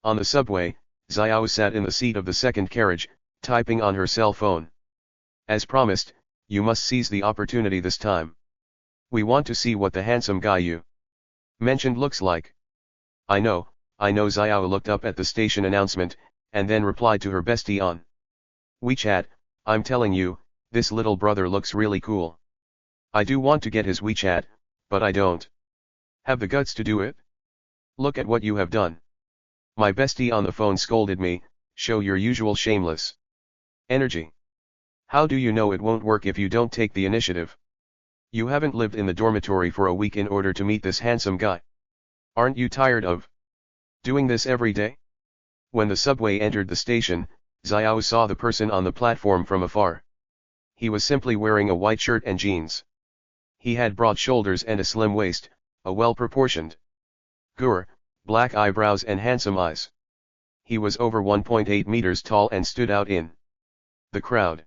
On the subway, Xiao sat in the seat of the second carriage, typing on her cell phone. As promised, you must seize the opportunity this time. We want to see what the handsome guy you mentioned looks like. I know, Xiao looked up at the station announcement, and then replied to her bestie on WeChat, I'm telling you, this little brother looks really cool. I do want to get his WeChat, but I don't have the guts to do it. Look at what you have done. My bestie on the phone scolded me, show your usual shameless energy. How do you know it won't work if you don't take the initiative? You haven't lived in the dormitory for a week in order to meet this handsome guy. Aren't you tired of doing this every day? When the subway entered the station, Xiao saw the person on the platform from afar. He was simply wearing a white shirt and jeans. He had broad shoulders and a slim waist, a well-proportioned figure, black eyebrows and handsome eyes. He was over 1.8 meters tall and stood out in the crowd.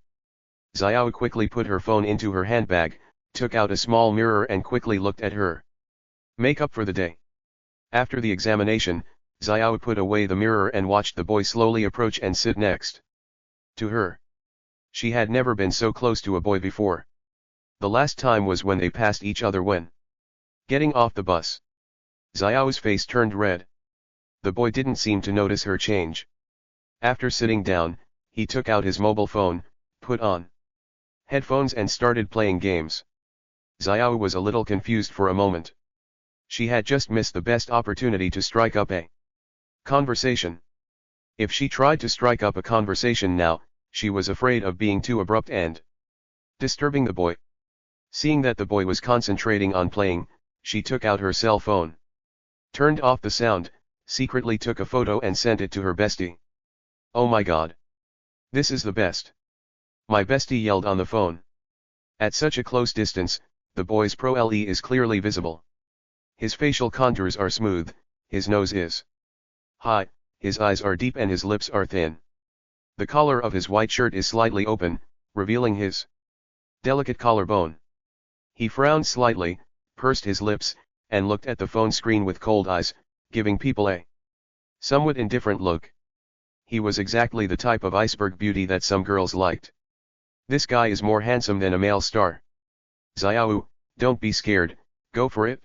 Xiao quickly put her phone into her handbag, took out a small mirror and quickly looked at her makeup for the day. After the examination, Xiao put away the mirror and watched the boy slowly approach and sit next to her. She had never been so close to a boy before. The last time was when they passed each other when getting off the bus. Xiao's face turned red. The boy didn't seem to notice her change. After sitting down, he took out his mobile phone, put on headphones and started playing games. Xiao was a little confused for a moment. She had just missed the best opportunity to strike up a conversation. If she tried to strike up a conversation now, she was afraid of being too abrupt and disturbing the boy. Seeing that the boy was concentrating on playing, she took out her cell phone, turned off the sound, secretly took a photo and sent it to her bestie. Oh my god! This is the best! My bestie yelled on the phone. At such a close distance, the boy's Pro-Le is clearly visible. His facial contours are smooth, his nose is high, his eyes are deep and his lips are thin. The collar of his white shirt is slightly open, revealing his delicate collarbone. He frowned slightly, pursed his lips, and looked at the phone screen with cold eyes, giving people a somewhat indifferent look. He was exactly the type of iceberg beauty that some girls liked. This guy is more handsome than a male star. Xiao, don't be scared, go for it.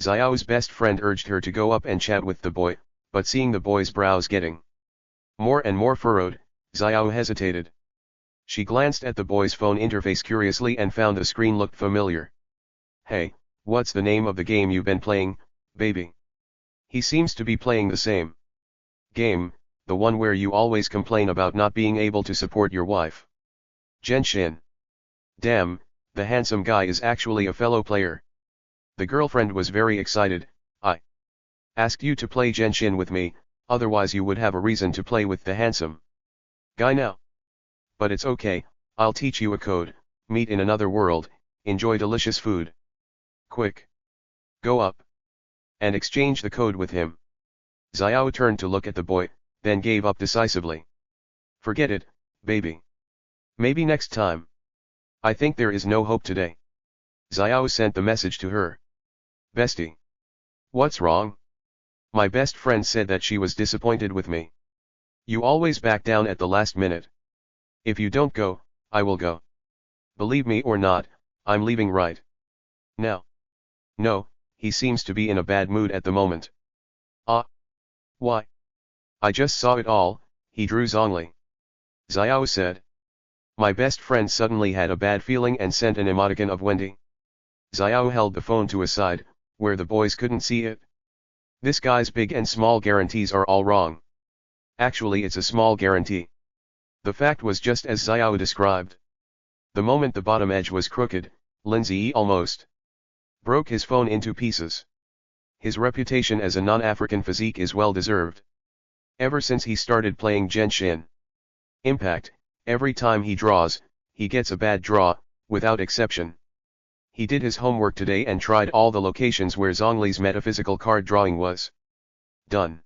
Xiao's best friend urged her to go up and chat with the boy, but seeing the boy's brows getting more and more furrowed, Xiao hesitated. She glanced at the boy's phone interface curiously and found the screen looked familiar. Hey, what's the name of the game you've been playing, baby? He seems to be playing the same game, the one where you always complain about not being able to support your wife. Genshin. Damn, the handsome guy is actually a fellow player. The girlfriend was very excited. I asked you to play Genshin with me, otherwise you would have a reason to play with the handsome guy now. But it's okay, I'll teach you a code, meet in another world, enjoy delicious food. Quick! Go up and exchange the code with him. Xiao turned to look at the boy, then gave up decisively. Forget it, baby. Maybe next time. I think there is no hope today. Xiao sent the message to her bestie. What's wrong? My best friend said that she was disappointed with me. You always back down at the last minute. If you don't go, I will go. Believe me or not, I'm leaving right now. No, he seems to be in a bad mood at the moment. Ah. Why? I just saw it all, he drew Zhongli. Xiao said. My best friend suddenly had a bad feeling and sent an emoticon of Wendy. Xiao held the phone to a side, where the boys couldn't see it. This guy's big and small guarantees are all wrong. Actually it's a small guarantee. The fact was just as Xiao described. The moment the bottom edge was crooked, Lindsay almost broke his phone into pieces. His reputation as a non-African physique is well deserved. Ever since he started playing Genshin Impact, every time he draws, he gets a bad draw, without exception. He did his homework today and tried all the locations where Zhongli's metaphysical card drawing was done.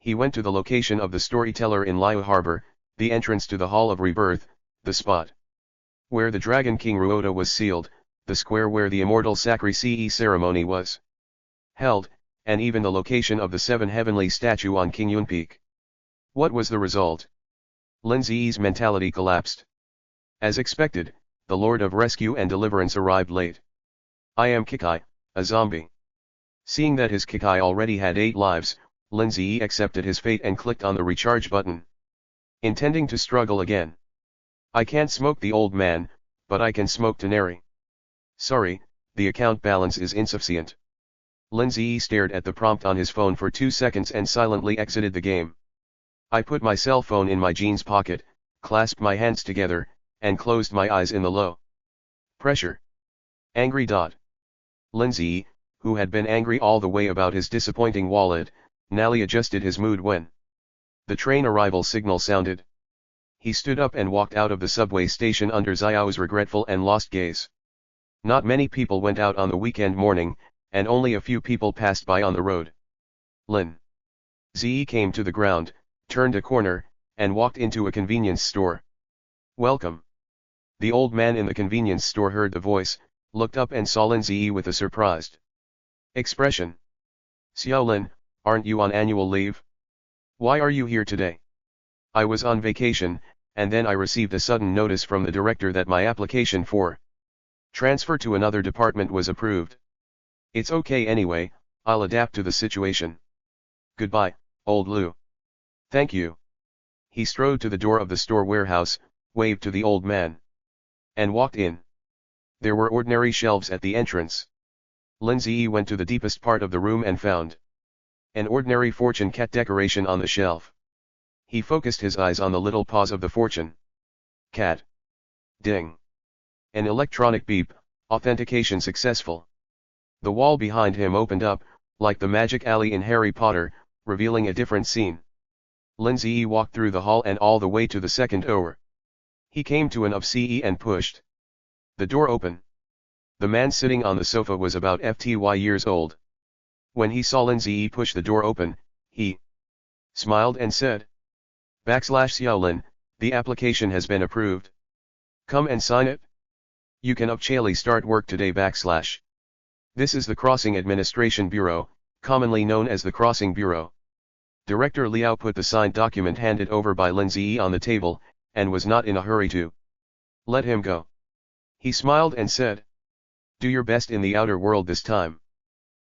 He went to the location of the storyteller in Liu Harbor, the entrance to the Hall of Rebirth, the spot where the Dragon King Ruota was sealed, the square where the immortal Sakri-Ce ceremony was held, and even the location of the 7 heavenly statue on King Yun Peak. What was the result? Lin Ziyi's mentality collapsed. As expected, the Lord of Rescue and Deliverance arrived late. I am Kikai, a zombie. Seeing that his Kikai already had 8 lives, Lin Ziyi accepted his fate and clicked on the recharge button. Intending to struggle again. I can't smoke the old man, but I can smoke Taneri. Sorry, the account balance is insufficient. Lin Ziyi stared at the prompt on his phone for 2 seconds and silently exited the game. I put my cell phone in my jeans pocket, clasped my hands together, and closed my eyes in the low pressure. Angry. Lin Ziyi, who had been angry all the way about his disappointing wallet, now adjusted his mood when the train arrival signal sounded. He stood up and walked out of the subway station under Xiao's regretful and lost gaze. Not many people went out on the weekend morning, and only a few people passed by on the road. Lin Ziyi came to the ground, turned a corner, and walked into a convenience store. Welcome. The old man in the convenience store heard the voice, looked up and saw Lin Ziyi with a surprised expression. Xiao Lin, aren't you on annual leave? Why are you here today? I was on vacation, and then I received a sudden notice from the director that my application for transfer to another department was approved. It's okay anyway, I'll adapt to the situation. Goodbye, old Lu. Thank you. He strode to the door of the store warehouse, waved to the old man, and walked in. There were ordinary shelves at the entrance. Lin Ziyi went to the deepest part of the room and found an ordinary fortune cat decoration on the shelf. He focused his eyes on the little paws of the fortune cat. Ding. An electronic beep, authentication successful. The wall behind him opened up, like the magic alley in Harry Potter, revealing a different scene. Lin Ziyi walked through the hall and all the way to the second floor. He came to an office and pushed the door open. The man sitting on the sofa was about 50 years old. When he saw Lin Ziyi push the door open, he smiled and said, /Xiaolin, the application has been approved. Come and sign it. You can actually start work today /. This is the Crossing Administration Bureau, commonly known as the Crossing Bureau. Director Liao put the signed document handed over by Lin Ziyi on the table, and was not in a hurry to let him go. He smiled and said, do your best in the outer world this time.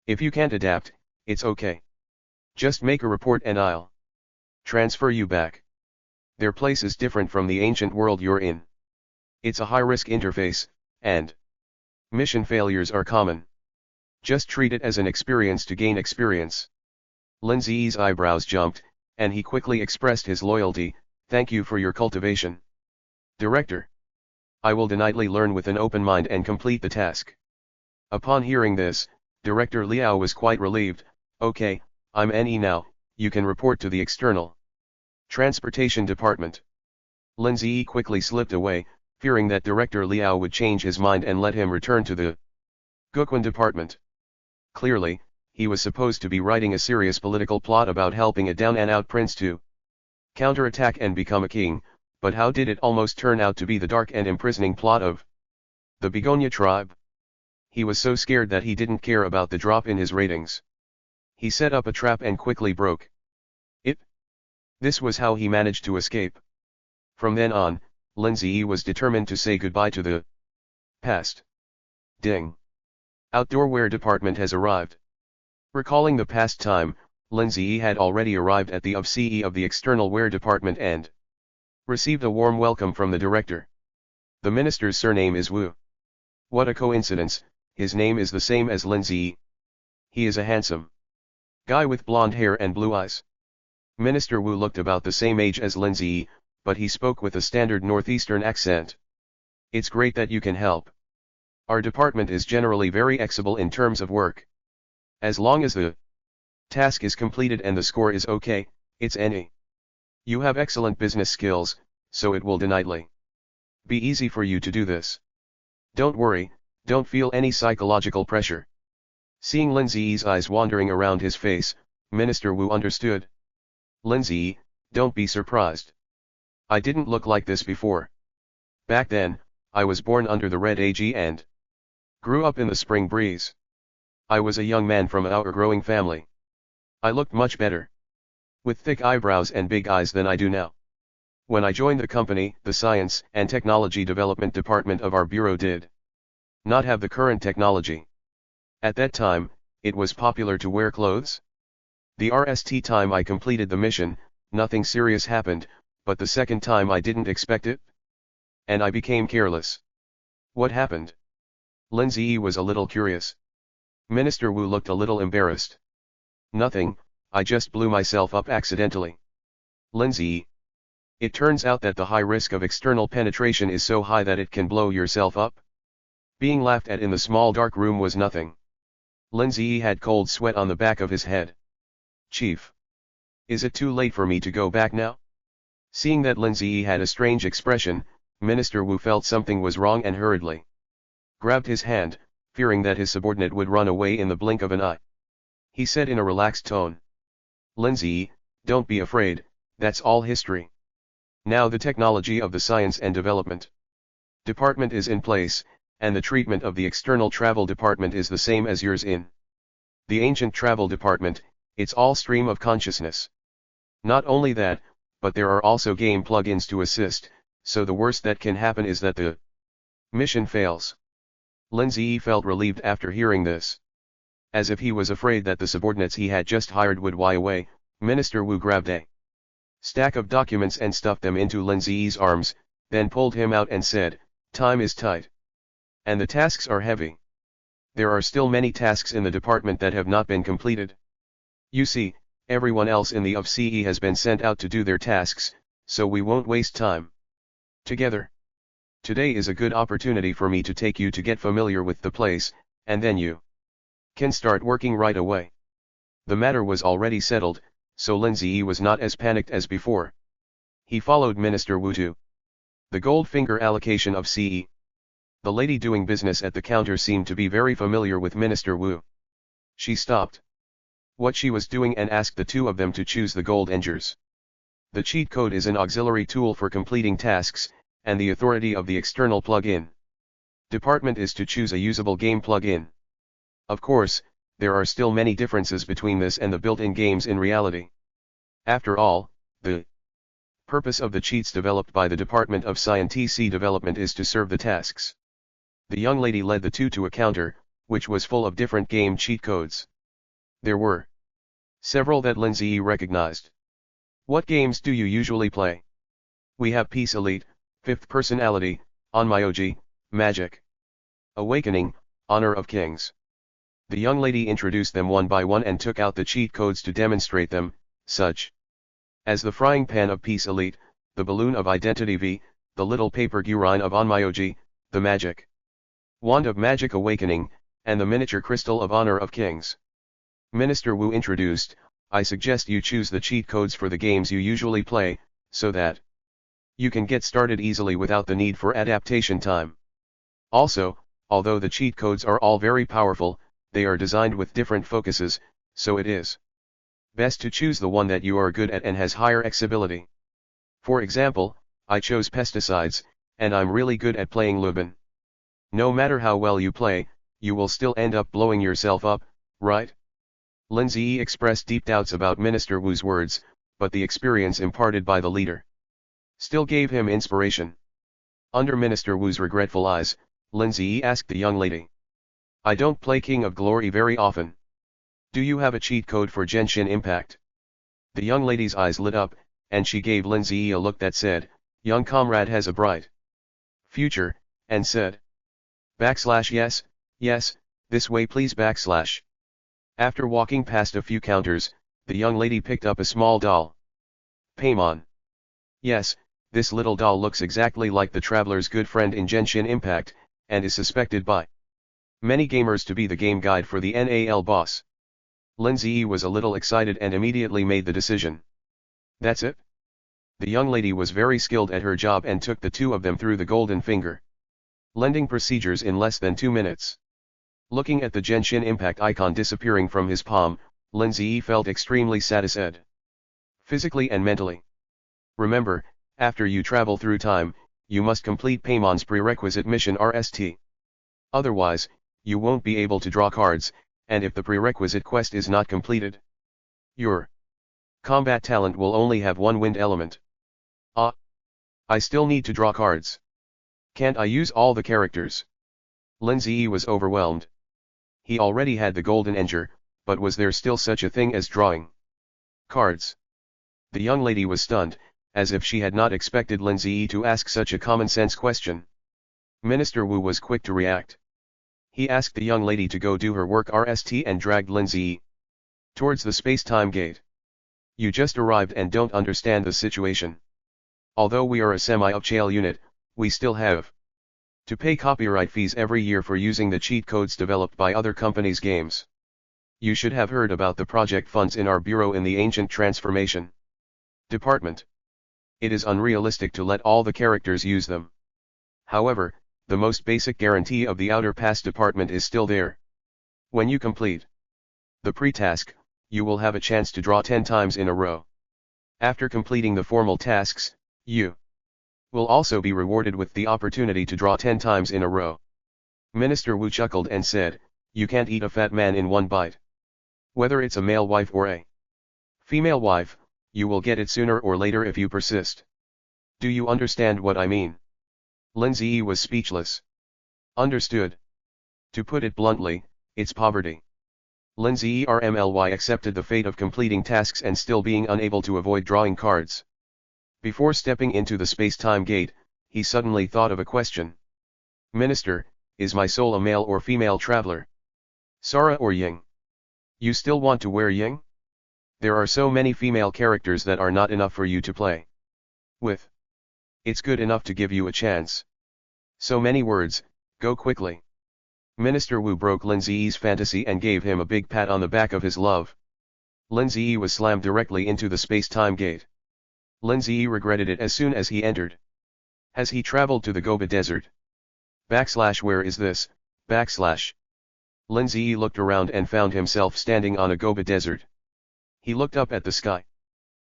If you can't adapt, it's okay. Just make a report and I'll transfer you back. Their place is different from the ancient world you're in. It's a high-risk interface, and mission failures are common. Just treat it as an experience to gain experience. Lin Ziyi's eyebrows jumped, and he quickly expressed his loyalty, thank you for your cultivation. Director. I will definitely learn with an open mind and complete the task. Upon hearing this, Director Liao was quite relieved. Okay, I'm NE now, you can report to the external transportation department. Lin Ziyi quickly slipped away, fearing that Director Liao would change his mind and let him return to the Guquan department. Clearly, he was supposed to be writing a serious political plot about helping a down-and-out prince to counterattack and become a king, but how did it almost turn out to be the dark and imprisoning plot of the Begonia tribe? He was so scared that he didn't care about the drop in his ratings. He set up a trap and quickly broke it. This was how he managed to escape. From then on, Lin Ziyi was determined to say goodbye to the past. Ding. Outdoor wear department has arrived. Recalling the past time, Lin Ziyi had already arrived at the office of the external wear department and received a warm welcome from the director. The minister's surname is Wu. What a coincidence, his name is the same as Lin Ziyi. He is a handsome guy with blonde hair and blue eyes. Minister Wu looked about the same age as Lin Ziyi, but he spoke with a standard northeastern accent. It's great that you can help. Our department is generally very flexible in terms of work. As long as the task is completed and the score is okay, it's any. You have excellent business skills, so it will definitely be easy for you to do this. Don't worry, don't feel any psychological pressure. Seeing Lin Ziyi's eyes wandering around his face, Minister Wu understood. Lin Ziyi, don't be surprised. I didn't look like this before. Back then, I was born under the Red Age and grew up in the spring breeze. I was a young man from our growing family. I looked much better, with thick eyebrows and big eyes than I do now. When I joined the company, the Science and Technology Development Department of our bureau did not have the current technology. At that time, it was popular to wear clothes. The RST time I completed the mission, nothing serious happened, but the second time I didn't expect it, and I became careless. What happened? Lindsay was a little curious. Minister Wu looked a little embarrassed. Nothing, I just blew myself up accidentally. Lindsay. It turns out that the high risk of external penetration is so high that it can blow yourself up. Being laughed at in the small dark room was nothing. Lindsay had cold sweat on the back of his head. Chief. Is it too late for me to go back now? Seeing that Lindsay had a strange expression, Minister Wu felt something was wrong and hurriedly grabbed his hand, fearing that his subordinate would run away in the blink of an eye. He said in a relaxed tone. Lindsay, don't be afraid, that's all history. Now the technology of the Science and Development Department is in place, and the treatment of the External Travel Department is the same as yours in the Ancient Travel Department. It's all stream of consciousness. Not only that, but there are also game plugins to assist, so the worst that can happen is that the mission fails. Lindsay felt relieved after hearing this. As if he was afraid that the subordinates he had just hired would why away, Minister Wu grabbed a stack of documents and stuffed them into Lindsay's arms, then pulled him out and said, time is tight. And the tasks are heavy. There are still many tasks in the department that have not been completed. You see, everyone else in the OFCE has been sent out to do their tasks, so we won't waste time together. Today is a good opportunity for me to take you to get familiar with the place, and then you can start working right away. The matter was already settled, so Lindsay was not as panicked as before. He followed Minister Wu to the Goldfinger allocation of CE. The lady doing business at the counter seemed to be very familiar with Minister Wu. She stopped what she was doing and asked the two of them to choose the gold engers. The cheat code is an auxiliary tool for completing tasks, and the authority of the external plug-in department is to choose a usable game plug-in. Of course, there are still many differences between this and the built-in games in reality. After all, the purpose of the cheats developed by the Department of Science Development is to serve the tasks. The young lady led the two to a counter, which was full of different game cheat codes. There were several that Lindsay recognized. What games do you usually play? We have Peace Elite, Fifth Personality, Onmyoji, Magic Awakening, Honor of Kings. The young lady introduced them one by one and took out the cheat codes to demonstrate them, such as the frying pan of Peace Elite, the balloon of Identity V, the little paper gurine of Onmyoji, the magic wand of Magic Awakening, and the miniature crystal of Honor of Kings. Minister Wu introduced, I suggest you choose the cheat codes for the games you usually play, so that you can get started easily without the need for adaptation time. Also, although the cheat codes are all very powerful, they are designed with different focuses, so it is best to choose the one that you are good at and has higher accessibility. For example, I chose pesticides, and I'm really good at playing Lubin. No matter how well you play, you will still end up blowing yourself up, right? Lindsay expressed deep doubts about Minister Wu's words, but the experience imparted by the leader still gave him inspiration. Under Minister Wu's regretful eyes, Lindsay asked the young lady. I don't play King of Glory very often. Do you have a cheat code for Genshin Impact? The young lady's eyes lit up, and she gave Lindsay a look that said, young comrade has a bright future, and said, \yes, yes, this way please \. After walking past a few counters, the young lady picked up a small doll. Paimon. Yes, this little doll looks exactly like the traveler's good friend in Genshin Impact, and is suspected by many gamers to be the game guide for the NAL boss. Lindsay was a little excited and immediately made the decision. That's it? The young lady was very skilled at her job and took the two of them through the golden finger lending procedures in less than 2 minutes. Looking at the Genshin Impact icon disappearing from his palm, Lindsay felt extremely satisfied, physically and mentally. Remember, after you travel through time, you must complete Paimon's prerequisite mission RST. Otherwise, you won't be able to draw cards, and if the prerequisite quest is not completed, Your combat talent will only have one wind element. Ah, I still need to draw cards. Can't I use all the characters? Lin Ziyi was overwhelmed. He already had the golden ender, but was there still such a thing as drawing cards? The young lady was stunned, as if she had not expected Lin Ziyi to ask such a common-sense question. Minister Wu was quick to react. He asked the young lady to go do her work RST and dragged Lin Ziyi towards the space-time gate. You just arrived and don't understand the situation. Although we are a semi-upscale unit, we still have to pay copyright fees every year for using the cheat codes developed by other companies' games. You should have heard about the project funds in our bureau in the Ancient Transformation Department. It is unrealistic to let all the characters use them. However, the most basic guarantee of the Outer Pass Department is still there. When you complete the pre-task, you will have a chance to draw 10 times in a row. After completing the formal tasks, you will also be rewarded with the opportunity to draw 10 times in a row. Minister Wu chuckled and said, you can't eat a fat man in one bite. Whether it's a male wife or a female wife, you will get it sooner or later if you persist. Do you understand what I mean? Lin Ziyi was speechless. Understood. To put it bluntly, it's poverty. Lin Ziyi RMLY accepted the fate of completing tasks and still being unable to avoid drawing cards. Before stepping into the space-time gate, he suddenly thought of a question. Minister, is my soul a male or female traveler? Sara or Ying? You still want to wear Ying? There are so many female characters that are not enough for you to play with. It's good enough to give you a chance. So many words, go quickly. Minister Wu broke Lin Ziyi's fantasy and gave him a big pat on the back of his love. Lin Ziyi was slammed directly into the space-time gate. Lin Ziyi regretted it as soon as he entered. Has he traveled to the Gobi Desert? Where is this? Lin Ziyi looked around and found himself standing on a Gobi Desert. He looked up at the sky.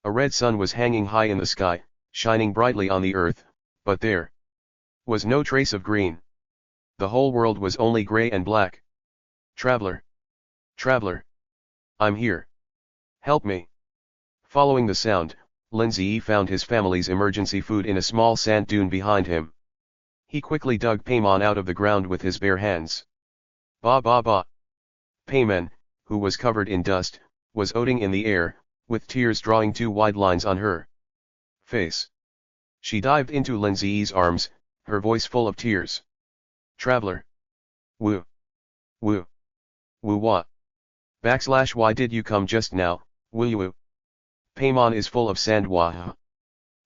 A red sun was hanging high in the sky, shining brightly on the earth, but there was no trace of green. The whole world was only gray and black. Traveler! Traveler! I'm here. Help me! Following the sound, Lin Ziyi found his family's emergency food in a small sand dune behind him. He quickly dug Paimon out of the ground with his bare hands. Ba ba ba! Paimon, who was covered in dust, was floating in the air, with tears drawing 2 wide lines on her face. She dived into Lin Ziyi's arms, her voice full of tears. Traveler! Woo! Woo! Woo what? Why did you come just now, woo woo? Paimon is full of sand wah.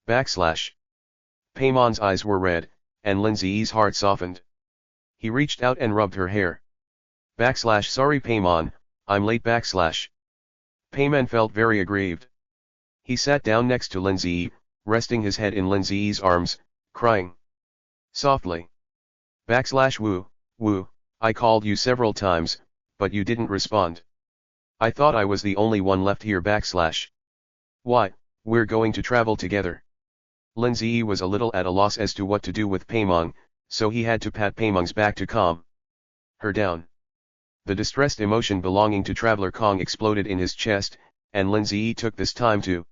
Paimon's eyes were red, and Lin Ziyi's heart softened. He reached out and rubbed her hair. Sorry Paimon, I'm late Paimon felt very aggrieved. He sat down next to Lin Ziyi, resting his head in Lin Ziyi's arms, crying softly. Woo, woo, I called you several times, but you didn't respond. I thought I was the only one left here Why, we're going to travel together. Lin Ziyi was a little at a loss as to what to do with Paimon, so he had to pat Paimon's back to calm her down. The distressed emotion belonging to Traveler Kong exploded in his chest, and Lin Ziyi took this time to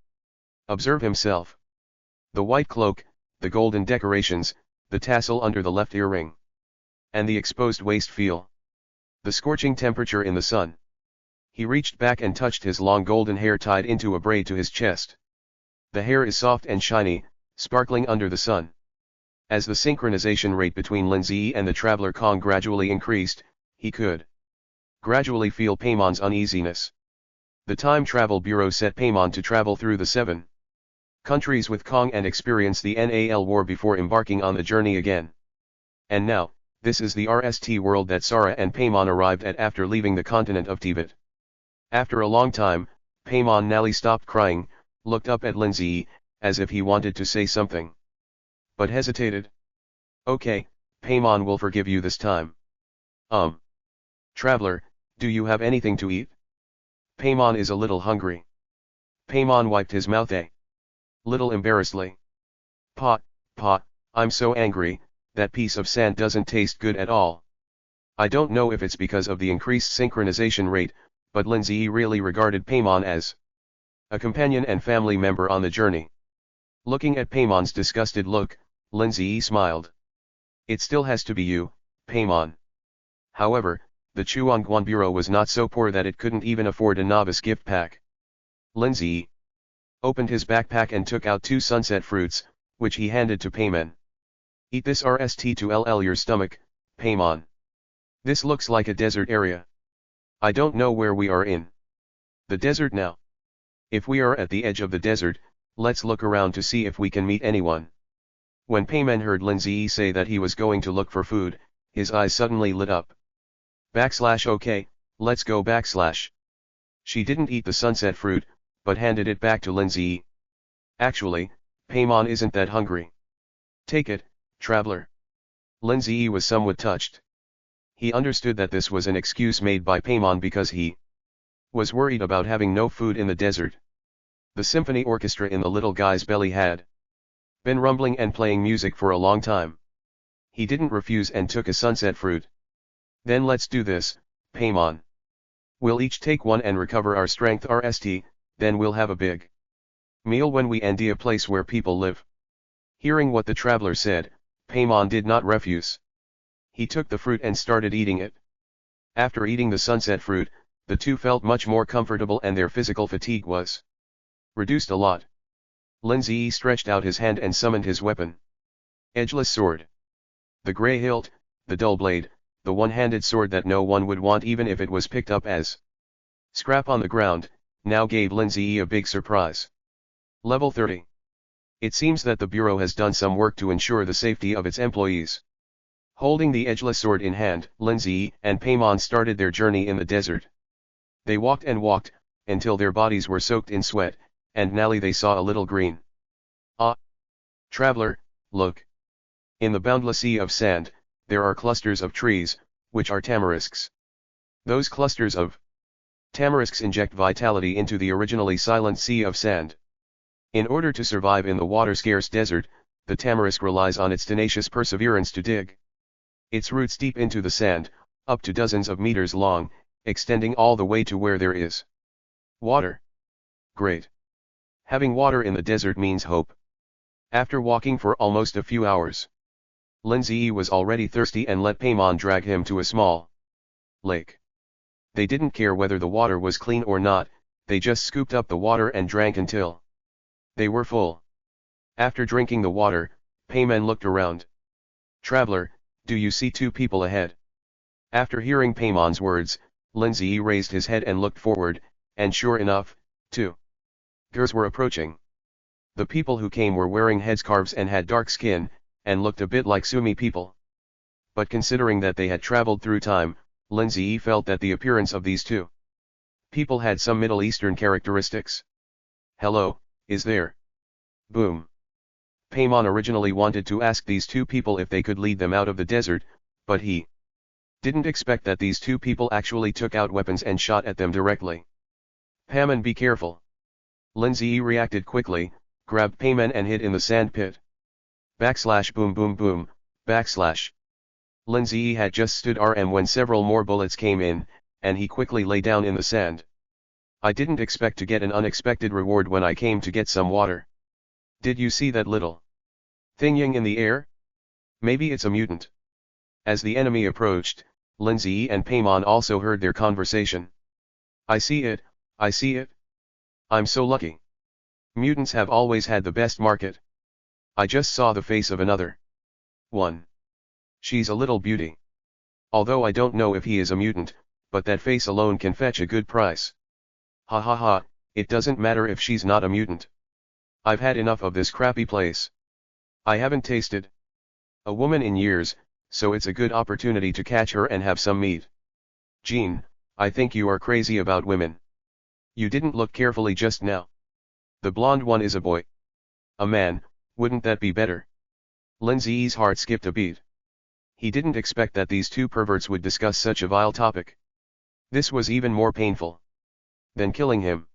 observe himself. The white cloak, the golden decorations, the tassel under the left earring, and the exposed waist feel. The scorching temperature in the sun. He reached back and touched his long golden hair tied into a braid to his chest. The hair is soft and shiny, sparkling under the sun. As the synchronization rate between Lin Ziyi and the Traveler Kong gradually increased, he could gradually feel Paimon's uneasiness. The Time Travel Bureau set Paimon to travel through the 7 countries with Kong and experience the NAL war before embarking on the journey again. And now, this is the RST world that Sara and Paimon arrived at after leaving the continent of Tibet. After a long time, Paimon nearly stopped crying, looked up at Lin Ziyi, as if he wanted to say something, but hesitated. Okay, Paimon will forgive you this time. Traveler, do you have anything to eat? Paimon is a little hungry. Paimon wiped his mouth a little embarrassedly. Pa, I'm so angry, that piece of sand doesn't taste good at all. I don't know if it's because of the increased synchronization rate, but Lin Ziyi really regarded Paimon as A companion and family member on the journey. Looking at Paymon's disgusted look, Lindsay smiled. It still has to be you, Paymon. However, the Chuangguan Bureau was not so poor that it couldn't even afford a novice gift pack. Lindsay opened his backpack and took out 2 sunset fruits, which he handed to Paymon. Eat this rst to ll your stomach, Paymon. This looks like a desert area. I don't know where we are in the desert now. If we are at the edge of the desert, let's look around to see if we can meet anyone. When Paymon heard Lindsay say that he was going to look for food, his eyes suddenly lit up. Okay, let's go . She didn't eat the sunset fruit, but handed it back to Lindsay. Actually, Paymon isn't that hungry. Take it, traveler. Lindsay was somewhat touched. He understood that this was an excuse made by Paymon because he was worried about having no food in the desert. The symphony orchestra in the little guy's belly had been rumbling and playing music for a long time. He didn't refuse and took a sunset fruit. Then let's do this, Paymon. We'll each take one and recover our strength rst, then we'll have a big meal when we end a place where people live. Hearing what the traveler said, Paymon did not refuse. He took the fruit and started eating it. After eating the sunset fruit, the two felt much more comfortable and their physical fatigue was reduced a lot. Lindsay stretched out his hand and summoned his weapon. Edgeless sword. The grey hilt, the dull blade, the one-handed sword that no one would want even if it was picked up as scrap on the ground, now gave Lindsay a big surprise. Level 30. It seems that the Bureau has done some work to ensure the safety of its employees. Holding the edgeless sword in hand, Lindsay and Paymon started their journey in the desert. They walked and walked, until their bodies were soaked in sweat, and now they saw a little green. Ah! Traveler, look. In the boundless sea of sand, there are clusters of trees, which are tamarisks. Those clusters of tamarisks inject vitality into the originally silent sea of sand. In order to survive in the water-scarce desert, the tamarisk relies on its tenacious perseverance to dig its roots deep into the sand, up to dozens of meters long, extending all the way to where there is water. Great. Having water in the desert means hope. After walking for almost a few hours, Lindsay was already thirsty and let Paymon drag him to a small lake. They didn't care whether the water was clean or not, they just scooped up the water and drank until they were full. After drinking the water, Paymon looked around. Traveler, do you see 2 people ahead? After hearing Paymon's words, Lindsay raised his head and looked forward, and sure enough, 2 girls were approaching. The people who came were wearing headscarves and had dark skin, and looked a bit like Sumi people. But considering that they had traveled through time, Lindsay felt that the appearance of these 2 people had some Middle Eastern characteristics. Hello, is there? Boom. Paymon originally wanted to ask these 2 people if they could lead them out of the desert, but he didn't expect that these 2 people actually took out weapons and shot at them directly. Paymon, be careful. Lindsay reacted quickly, grabbed Paymon and hid in the sand pit. Boom boom boom, Lindsay had just stood RM when several more bullets came in, and he quickly lay down in the sand. I didn't expect to get an unexpected reward when I came to get some water. Did you see that little thingying in the air? Maybe it's a mutant. As the enemy approached, Lindsay and Paymon also heard their conversation. I see it, I see it. I'm so lucky. Mutants have always had the best market. I just saw the face of another one. She's a little beauty. Although I don't know if he is a mutant, but that face alone can fetch a good price. Ha ha ha, it doesn't matter if she's not a mutant. I've had enough of this crappy place. I haven't tasted a woman in years, so it's a good opportunity to catch her and have some meat. Jean, I think you are crazy about women. You didn't look carefully just now. The blonde one is a boy. A man, wouldn't that be better? Lindsay's heart skipped a beat. He didn't expect that these 2 perverts would discuss such a vile topic. This was even more painful than killing him.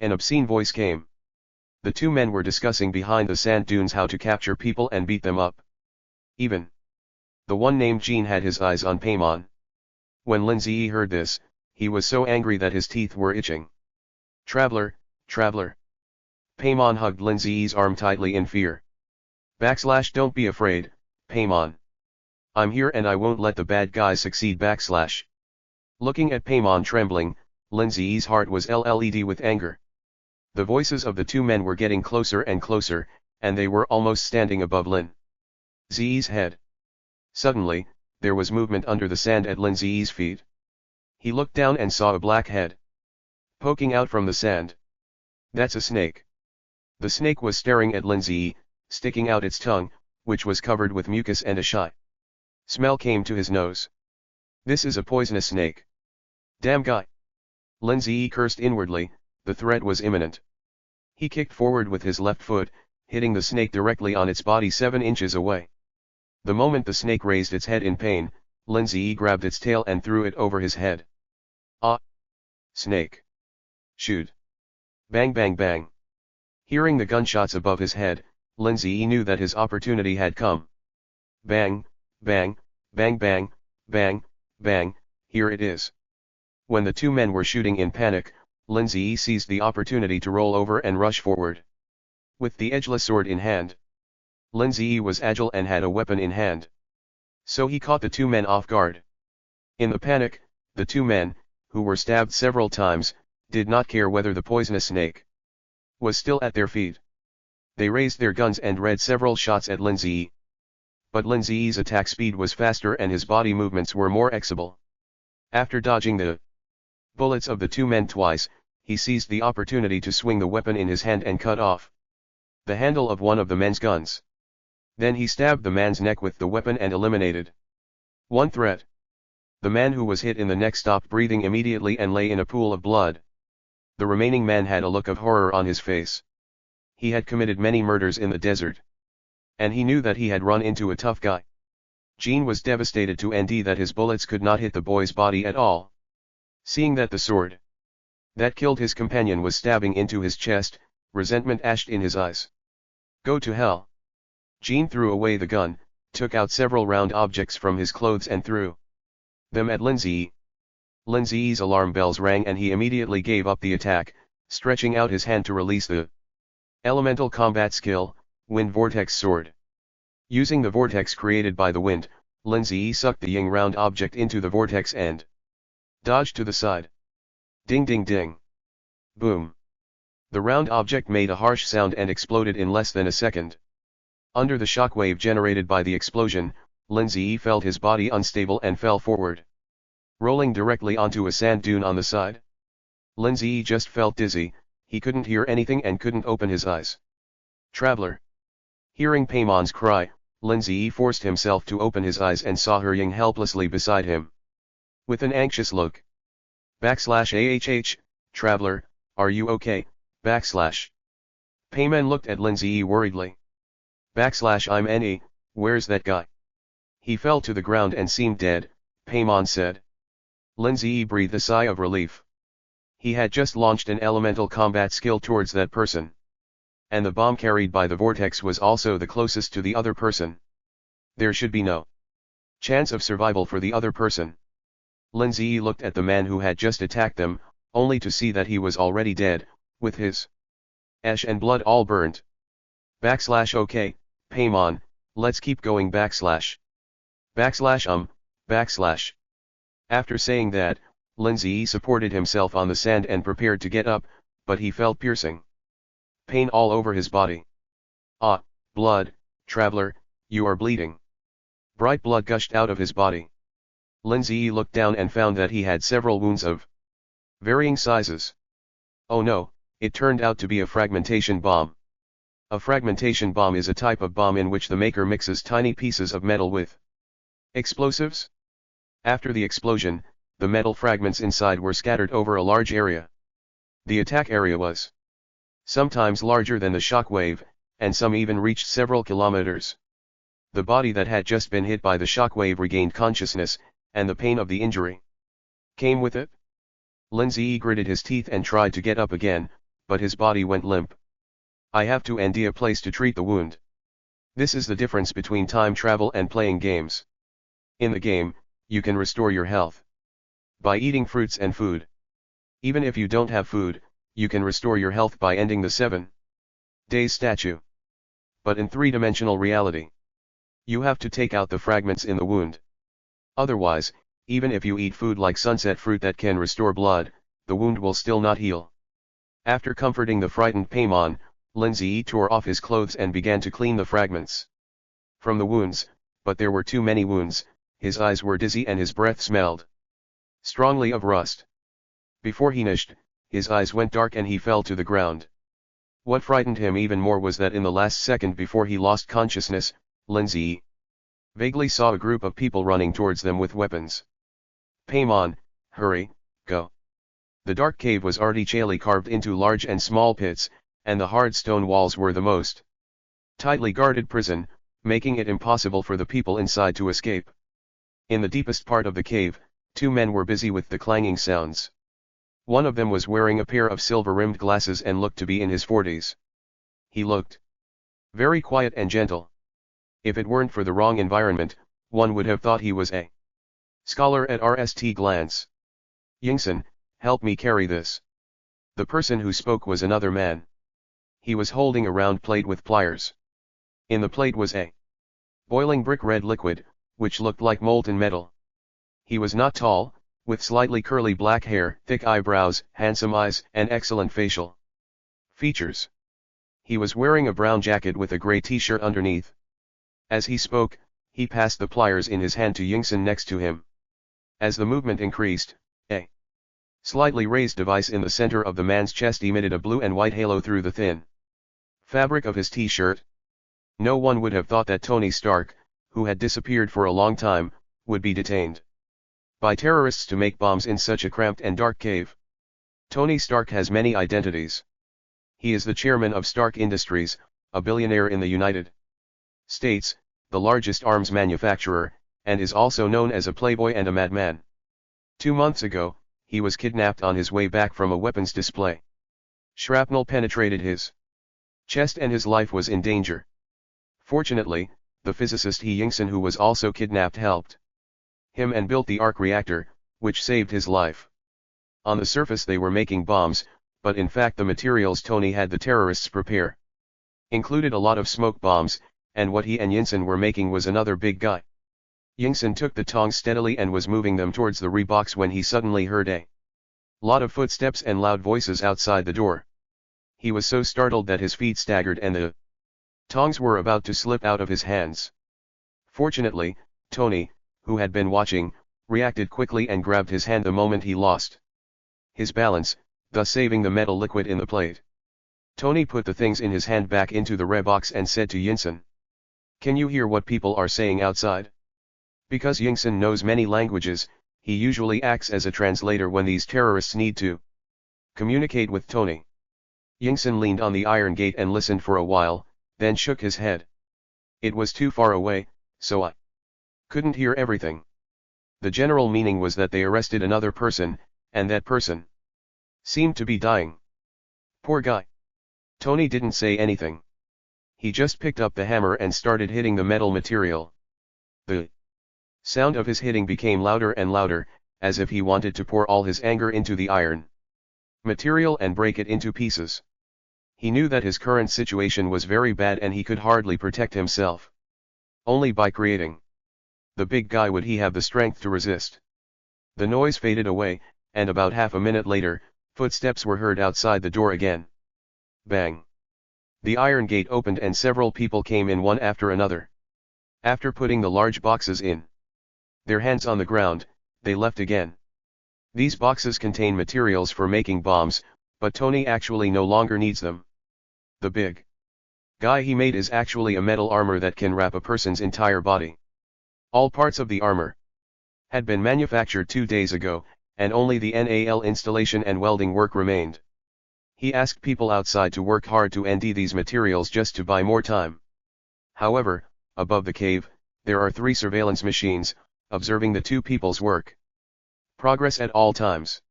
An obscene voice came. The 2 men were discussing behind the sand dunes how to capture people and beat them up. Even the one named Jean had his eyes on Paymon. When Lindsay heard this, he was so angry that his teeth were itching. Traveler, Traveler. Paimon hugged Lindsay's arm tightly in fear. Don't be afraid, Paimon. I'm here and I won't let the bad guys succeed. Looking at Paimon trembling, Lindsay's heart was LED with anger. The voices of the two men were getting closer and closer, and they were almost standing above Lin Zi's head. Suddenly, there was movement under the sand at Lin Zi's feet. He looked down and saw a black head poking out from the sand. That's a snake. The snake was staring at Lin Zi, sticking out its tongue, which was covered with mucus, and a shy smell came to his nose. This is a poisonous snake. Damn guy. Lin Zi cursed inwardly. The threat was imminent. He kicked forward with his left foot, hitting the snake directly on its body 7 inches away. The moment the snake raised its head in pain, Lin Zi grabbed its tail and threw it over his head. Ah! Snake! Shoot! Bang bang bang! Hearing the gunshots above his head, Lin Zi knew that his opportunity had come. Bang! Bang! Bang bang! Bang! Bang! Here it is! When the two men were shooting in panic, Lin Zi seized the opportunity to roll over and rush forward. With the edgeless sword in hand, Lin Zi was agile and had a weapon in hand. So he caught the two men off guard. In the panic, the two men, who were stabbed several times, did not care whether the poisonous snake was still at their feet. They raised their guns and read several shots at Lin Zi. But Lin Zi's attack speed was faster and his body movements were more flexible. After dodging the bullets of the two men twice, he seized the opportunity to swing the weapon in his hand and cut off the handle of one of the men's guns. Then he stabbed the man's neck with the weapon and eliminated one threat. The man who was hit in the neck stopped breathing immediately and lay in a pool of blood. The remaining man had a look of horror on his face. He had committed many murders in the desert. And he knew that he had run into a tough guy. Jean was devastated to ND that his bullets could not hit the boy's body at all. Seeing that the sword that killed his companion was stabbing into his chest, resentment ashed in his eyes. Go to hell. Jean threw away the gun, took out several round objects from his clothes and threw them at Lin Zi. Lin Zi's alarm bells rang and he immediately gave up the attack, stretching out his hand to release the elemental combat skill, Wind Vortex Sword. Using the vortex created by the wind, Lin Zi sucked the ying round object into the vortex and dodged to the side. Ding ding ding. Boom. The round object made a harsh sound and exploded in less than a second. Under the shockwave generated by the explosion, Lin Zi felt his body unstable and fell forward, rolling directly onto a sand dune on the side. Lin Zi just felt dizzy, he couldn't hear anything and couldn't open his eyes. Traveler. Hearing Paimon's cry, Lin Zi forced himself to open his eyes and saw her Ying helplessly beside him. With an anxious look. /AHH, Traveler, are you okay? Paimon looked at Lin Zi worriedly. I'm NE, where's that guy? He fell to the ground and seemed dead, Paimon said. Lin Zi breathed a sigh of relief. He had just launched an elemental combat skill towards that person. And the bomb carried by the vortex was also the closest to the other person. There should be no chance of survival for the other person. Lin Zi looked at the man who had just attacked them, only to see that he was already dead, with his ash and blood all burnt. Okay, Paimon, let's keep going /. After saying that, Lin Zi supported himself on the sand and prepared to get up, but he felt piercing pain all over his body. Ah, blood, Traveler, you are bleeding. Bright blood gushed out of his body. Lin Zi looked down and found that he had several wounds of varying sizes. Oh no, it turned out to be a fragmentation bomb. A fragmentation bomb is a type of bomb in which the maker mixes tiny pieces of metal with explosives. After the explosion, the metal fragments inside were scattered over a large area. The attack area was sometimes larger than the shockwave, and some even reached several kilometers. The body that had just been hit by the shockwave regained consciousness, and the pain of the injury came with it. Lin Zi gritted his teeth and tried to get up again, but his body went limp. I have to ND a place to treat the wound. This is the difference between time travel and playing games. In the game, you can restore your health by eating fruits and food. Even if you don't have food, you can restore your health by ending the 7 days statue. But in three-dimensional reality, you have to take out the fragments in the wound. Otherwise, even if you eat food like sunset fruit that can restore blood, the wound will still not heal. After comforting the frightened Paimon, Lindsay tore off his clothes and began to clean the fragments from the wounds, but there were too many wounds, his eyes were dizzy and his breath smelled strongly of rust. Before he finished, his eyes went dark and he fell to the ground. What frightened him even more was that in the last second before he lost consciousness, Lindsay vaguely saw a group of people running towards them with weapons. Paimon, hurry, go. The dark cave was artificially carved into large and small pits, and the hard stone walls were the most tightly guarded prison, making it impossible for the people inside to escape. In the deepest part of the cave, two men were busy with the clanging sounds. One of them was wearing a pair of silver-rimmed glasses and looked to be in his 40s. He looked very quiet and gentle. If it weren't for the wrong environment, one would have thought he was a scholar at RST glance. Yingson, help me carry this. The person who spoke was another man. He was holding a round plate with pliers. In the plate was a boiling brick red liquid, which looked like molten metal. He was not tall, with slightly curly black hair, thick eyebrows, handsome eyes, and excellent facial features. He was wearing a brown jacket with a gray t-shirt underneath. As he spoke, he passed the pliers in his hand to Yingson next to him. As the movement increased, a slightly raised device in the center of the man's chest emitted a blue and white halo through the thin fabric of his t-shirt. No one would have thought that Tony Stark, who had disappeared for a long time, would be detained by terrorists to make bombs in such a cramped and dark cave. Tony Stark has many identities. He is the chairman of Stark Industries, a billionaire in the United States, the largest arms manufacturer, and is also known as a playboy and a madman. 2 months ago, he was kidnapped on his way back from a weapons display. Shrapnel penetrated his chest and his life was in danger. Fortunately, the physicist He Yingson, who was also kidnapped, helped him and built the arc reactor, which saved his life. On the surface they were making bombs, but in fact the materials Tony had the terrorists prepare included a lot of smoke bombs, and what he and Yingson were making was another big guy. Yingson took the tongs steadily and was moving them towards the rebox when he suddenly heard a lot of footsteps and loud voices outside the door. He was so startled that his feet staggered and the tongs were about to slip out of his hands. Fortunately, Tony, who had been watching, reacted quickly and grabbed his hand the moment he lost his balance, thus saving the metal liquid in the plate. Tony put the things in his hand back into the rebox and said to Yingson, "Can you hear what people are saying outside?" Because Yingson knows many languages, he usually acts as a translator when these terrorists need to communicate with Tony. Yingson leaned on the iron gate and listened for a while, then shook his head. It was too far away, so I couldn't hear everything. The general meaning was that they arrested another person, and that person seemed to be dying. Poor guy. Tony didn't say anything. He just picked up the hammer and started hitting the metal material. The sound of his hitting became louder and louder, as if he wanted to pour all his anger into the iron material and break it into pieces. He knew that his current situation was very bad and he could hardly protect himself. Only by creating the big guy would he have the strength to resist. The noise faded away, and about half a minute later, footsteps were heard outside the door again. Bang! The iron gate opened and several people came in one after another. After putting the large boxes in their hands on the ground, they left again. These boxes contain materials for making bombs, but Tony actually no longer needs them. The big guy he made is actually a metal armor that can wrap a person's entire body. All parts of the armor had been manufactured 2 days ago, and only the NAL installation and welding work remained. He asked people outside to work hard to ND these materials just to buy more time. However, above the cave, there are 3 surveillance machines, observing the 2 people's work progress at all times.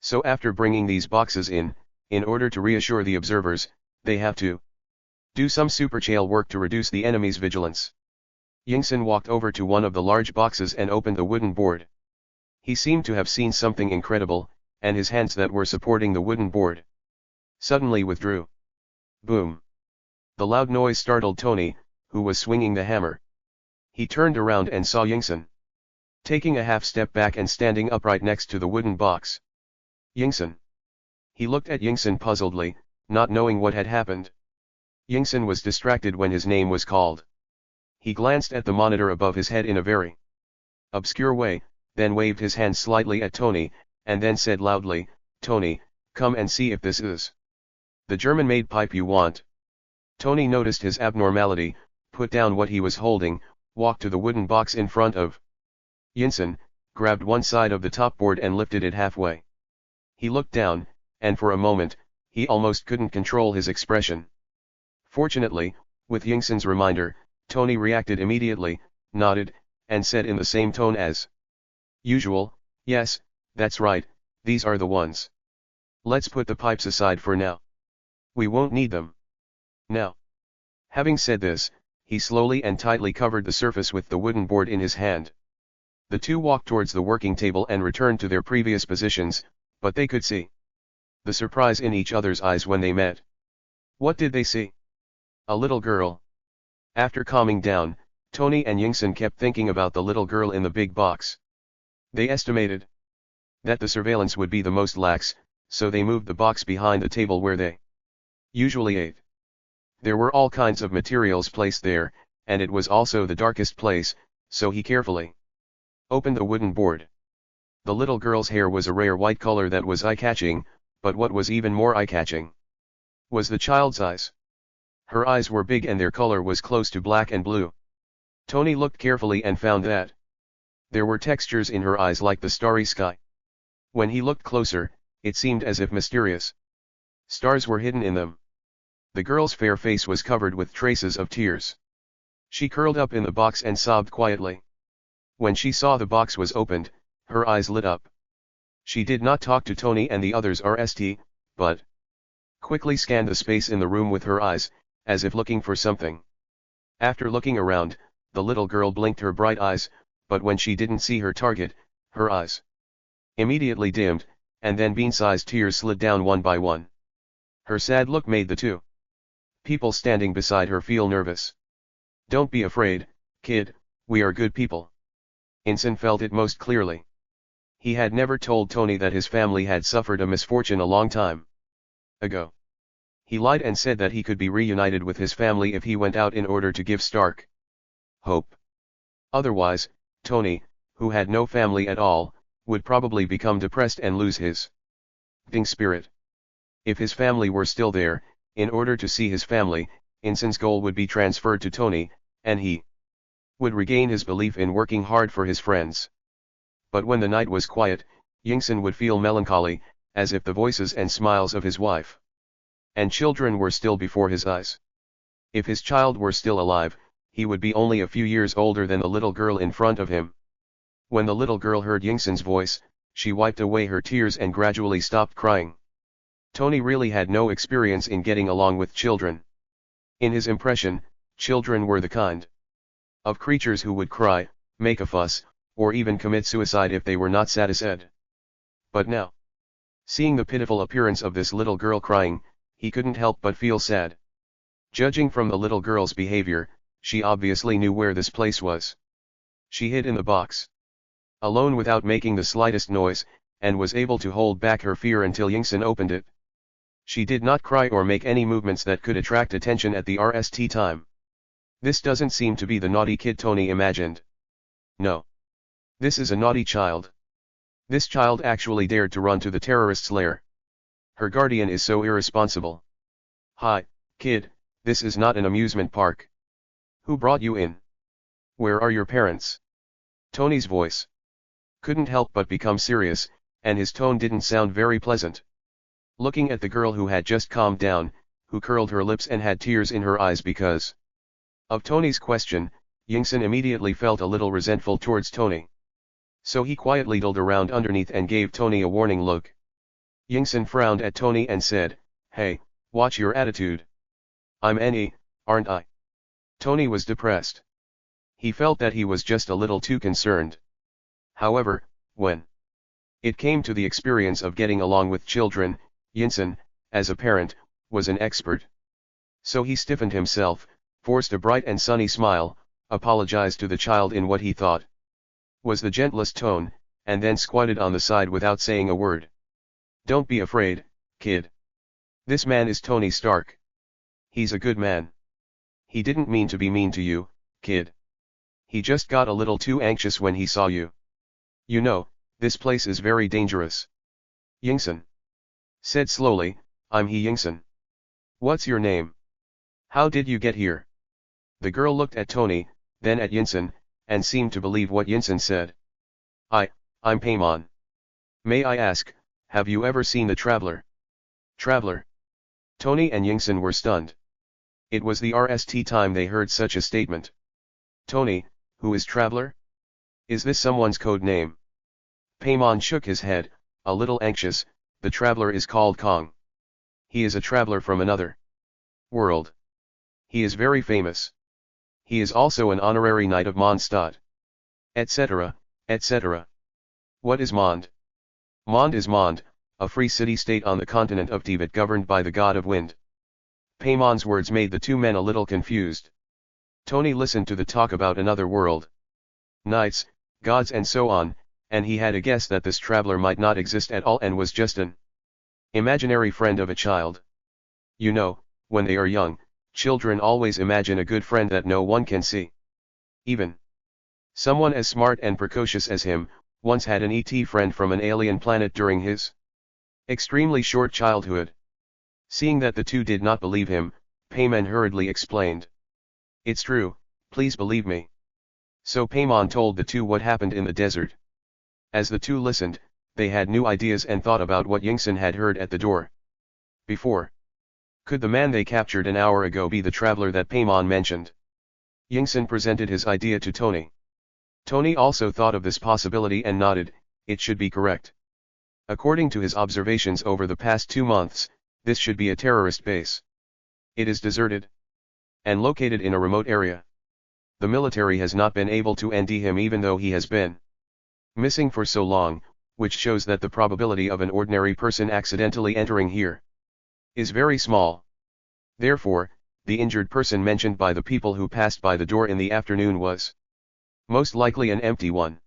So after bringing these boxes in order to reassure the observers, they have to do some superchale work to reduce the enemy's vigilance. Yingson walked over to one of the large boxes and opened the wooden board. He seemed to have seen something incredible, and his hands that were supporting the wooden board Suddenly withdrew. Boom. The loud noise startled Tony, who was swinging the hammer. He turned around and saw Yingson taking a half step back and standing upright next to the wooden box. Yingson. He looked at Yingson puzzledly, not knowing what had happened. Yingson was distracted when his name was called. He glanced at the monitor above his head in a very obscure way, then waved his hand slightly at Tony, and then said loudly, "Tony, come and see if this is the German-made pipe you want." Tony noticed his abnormality, put down what he was holding, walked to the wooden box in front of Yingson, grabbed one side of the top board and lifted it halfway. He looked down, and for a moment, he almost couldn't control his expression. Fortunately, with Yingson's reminder, Tony reacted immediately, nodded, and said in the same tone as usual, "Yes, that's right, these are the ones. Let's put the pipes aside for now. We won't need them now." Having said this, he slowly and tightly covered the surface with the wooden board in his hand. The two walked towards the working table and returned to their previous positions, but they could see the surprise in each other's eyes when they met. What did they see? A little girl. After calming down, Tony and Yingson kept thinking about the little girl in the big box. They estimated that the surveillance would be the most lax, so they moved the box behind the table where they usually ate. There were all kinds of materials placed there, and it was also the darkest place, so he carefully opened the wooden board. The little girl's hair was a rare white color that was eye-catching, but what was even more eye-catching was the child's eyes. Her eyes were big and their color was close to black and blue. Tony looked carefully and found that there were textures in her eyes like the starry sky. When he looked closer, it seemed as if mysterious stars were hidden in them. The girl's fair face was covered with traces of tears. She curled up in the box and sobbed quietly. When she saw the box was opened, her eyes lit up. She did not talk to Tony and the others but quickly scanned the space in the room with her eyes, as if looking for something. After looking around, the little girl blinked her bright eyes, but when she didn't see her target, her eyes immediately dimmed, and then bean-sized tears slid down one by one. Her sad look made the two people standing beside her feel nervous. "Don't be afraid, kid, we are good people." Yingson felt it most clearly. He had never told Tony that his family had suffered a misfortune a long time ago. He lied and said that he could be reunited with his family if he went out in order to give Stark hope. Otherwise, Tony, who had no family at all, would probably become depressed and lose his fighting spirit. If his family were still there, in order to see his family, Yingson's goal would be transferred to Tony, and he would regain his belief in working hard for his friends. But when the night was quiet, Yingson would feel melancholy, as if the voices and smiles of his wife and children were still before his eyes. If his child were still alive, he would be only a few years older than the little girl in front of him. When the little girl heard Yingson's voice, she wiped away her tears and gradually stopped crying. Tony really had no experience in getting along with children. In his impression, children were the kind of creatures who would cry, make a fuss, or even commit suicide if they were not satisfied. But now, seeing the pitiful appearance of this little girl crying, he couldn't help but feel sad. Judging from the little girl's behavior, she obviously knew where this place was. She hid in the box, alone without making the slightest noise, and was able to hold back her fear until Yingson opened it. She did not cry or make any movements that could attract attention at the RST time. This doesn't seem to be the naughty kid Tony imagined. No. This is a naughty child. This child actually dared to run to the terrorist's lair. Her guardian is so irresponsible. "Hi, kid, this is not an amusement park. Who brought you in? Where are your parents?" Tony's voice couldn't help but become serious, and his tone didn't sound very pleasant. Looking at the girl who had just calmed down, who curled her lips and had tears in her eyes because of Tony's question, Yingson immediately felt a little resentful towards Tony. So he quietly diddled around underneath and gave Tony a warning look. Yingson frowned at Tony and said, "Hey, watch your attitude. I'm Annie, aren't I?" Tony was depressed. He felt that he was just a little too concerned. However, when it came to the experience of getting along with children, Yingson, as a parent, was an expert. So he stiffened himself, forced a bright and sunny smile, apologized to the child in what he thought was the gentlest tone, and then squatted on the side without saying a word. "Don't be afraid, kid. This man is Tony Stark. He's a good man. He didn't mean to be mean to you, kid. He just got a little too anxious when he saw you. You know, this place is very dangerous." Yingson said slowly, "I'm He Yingson. What's your name? How did you get here?" The girl looked at Tony, then at Yinsen, and seemed to believe what Yinsen said. I'm Paimon. May I ask, have you ever seen the Traveler?" "Traveler?" Tony and Yingsen were stunned. It was the first time they heard such a statement. "Tony, who is Traveler? Is this someone's code name?" Paimon shook his head, a little anxious. "The Traveler is called Kong. He is a traveler from another world. He is very famous. He is also an honorary knight of Mondstadt. Etc., etc. What is Mond?" "Mond is Mond, a free city-state on the continent of Tibet governed by the god of wind." Paimon's words made the two men a little confused. Tony listened to the talk about another world, knights, gods and so on, and he had a guess that this traveler might not exist at all and was just an imaginary friend of a child. You know, when they are young, children always imagine a good friend that no one can see. Even someone as smart and precocious as him, once had an ET friend from an alien planet during his extremely short childhood. Seeing that the two did not believe him, Paimon hurriedly explained. "It's true, please believe me." So Paimon told the two what happened in the desert. As the two listened, they had new ideas and thought about what Yingsen had heard at the door before. Could the man they captured an hour ago be the traveler that Paimon mentioned? Yingsen presented his idea to Tony. Tony also thought of this possibility and nodded. It should be correct. According to his observations over the past 2 months, this should be a terrorist base. It is deserted and located in a remote area. The military has not been able to end him even though he has been missing for so long, which shows that the probability of an ordinary person accidentally entering here is very small. Therefore, the injured person mentioned by the people who passed by the door in the afternoon was most likely an empty one.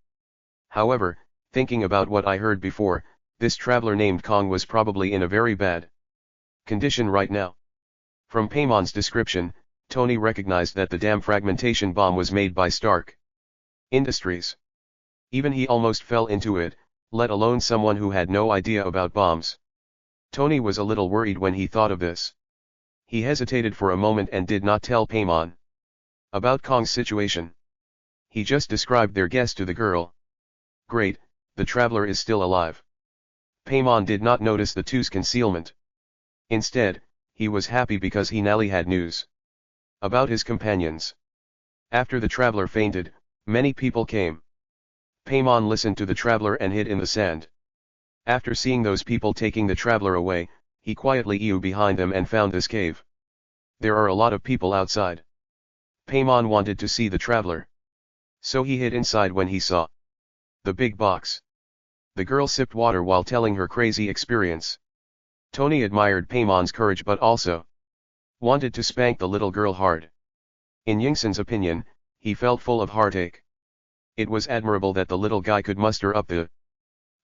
However, thinking about what I heard before, this traveler named Kong was probably in a very bad condition right now. From Paimon's description, Tony recognized that the dam fragmentation bomb was made by Stark Industries. Even he almost fell into it, let alone someone who had no idea about bombs. Tony was a little worried when he thought of this. He hesitated for a moment and did not tell Paimon about Kong's situation. He just described their guess to the girl. Great, the traveler is still alive. Paimon did not notice the two's concealment. Instead, he was happy because he now had news about his companions. After the traveler fainted, many people came. Paimon listened to the traveler and hid in the sand. After seeing those people taking the traveler away, he quietly ew behind them and found this cave. There are a lot of people outside. Paimon wanted to see the traveler. So he hid inside when he saw the big box. The girl sipped water while telling her crazy experience. Tony admired Paimon's courage but also wanted to spank the little girl hard. In Yingsen's opinion, he felt full of heartache. It was admirable that the little guy could muster up the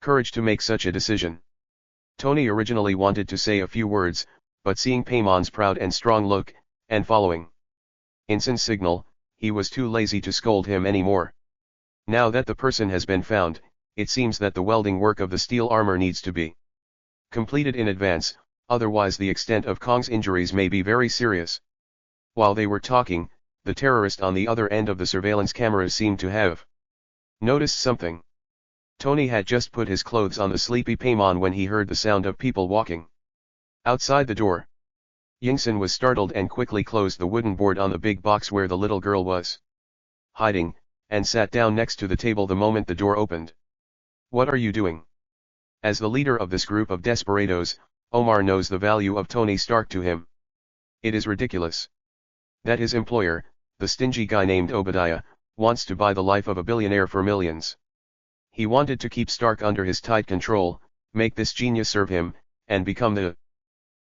courage to make such a decision. Tony originally wanted to say a few words, but seeing Paimon's proud and strong look, and following Yingsen's signal, he was too lazy to scold him anymore. Now that the person has been found, it seems that the welding work of the steel armor needs to be completed in advance, otherwise the extent of Kong's injuries may be very serious. While they were talking, the terrorist on the other end of the surveillance cameras seemed to have noticed something. Tony had just put his clothes on the sleepy Paimon when he heard the sound of people walking outside the door. Yingsen was startled and quickly closed the wooden board on the big box where the little girl was hiding, and sat down next to the table the moment the door opened. "What are you doing?" As the leader of this group of desperados, Omar knows the value of Tony Stark to him. It is ridiculous that his employer, the stingy guy named Obadiah, wants to buy the life of a billionaire for millions. He wanted to keep Stark under his tight control, make this genius serve him, and become the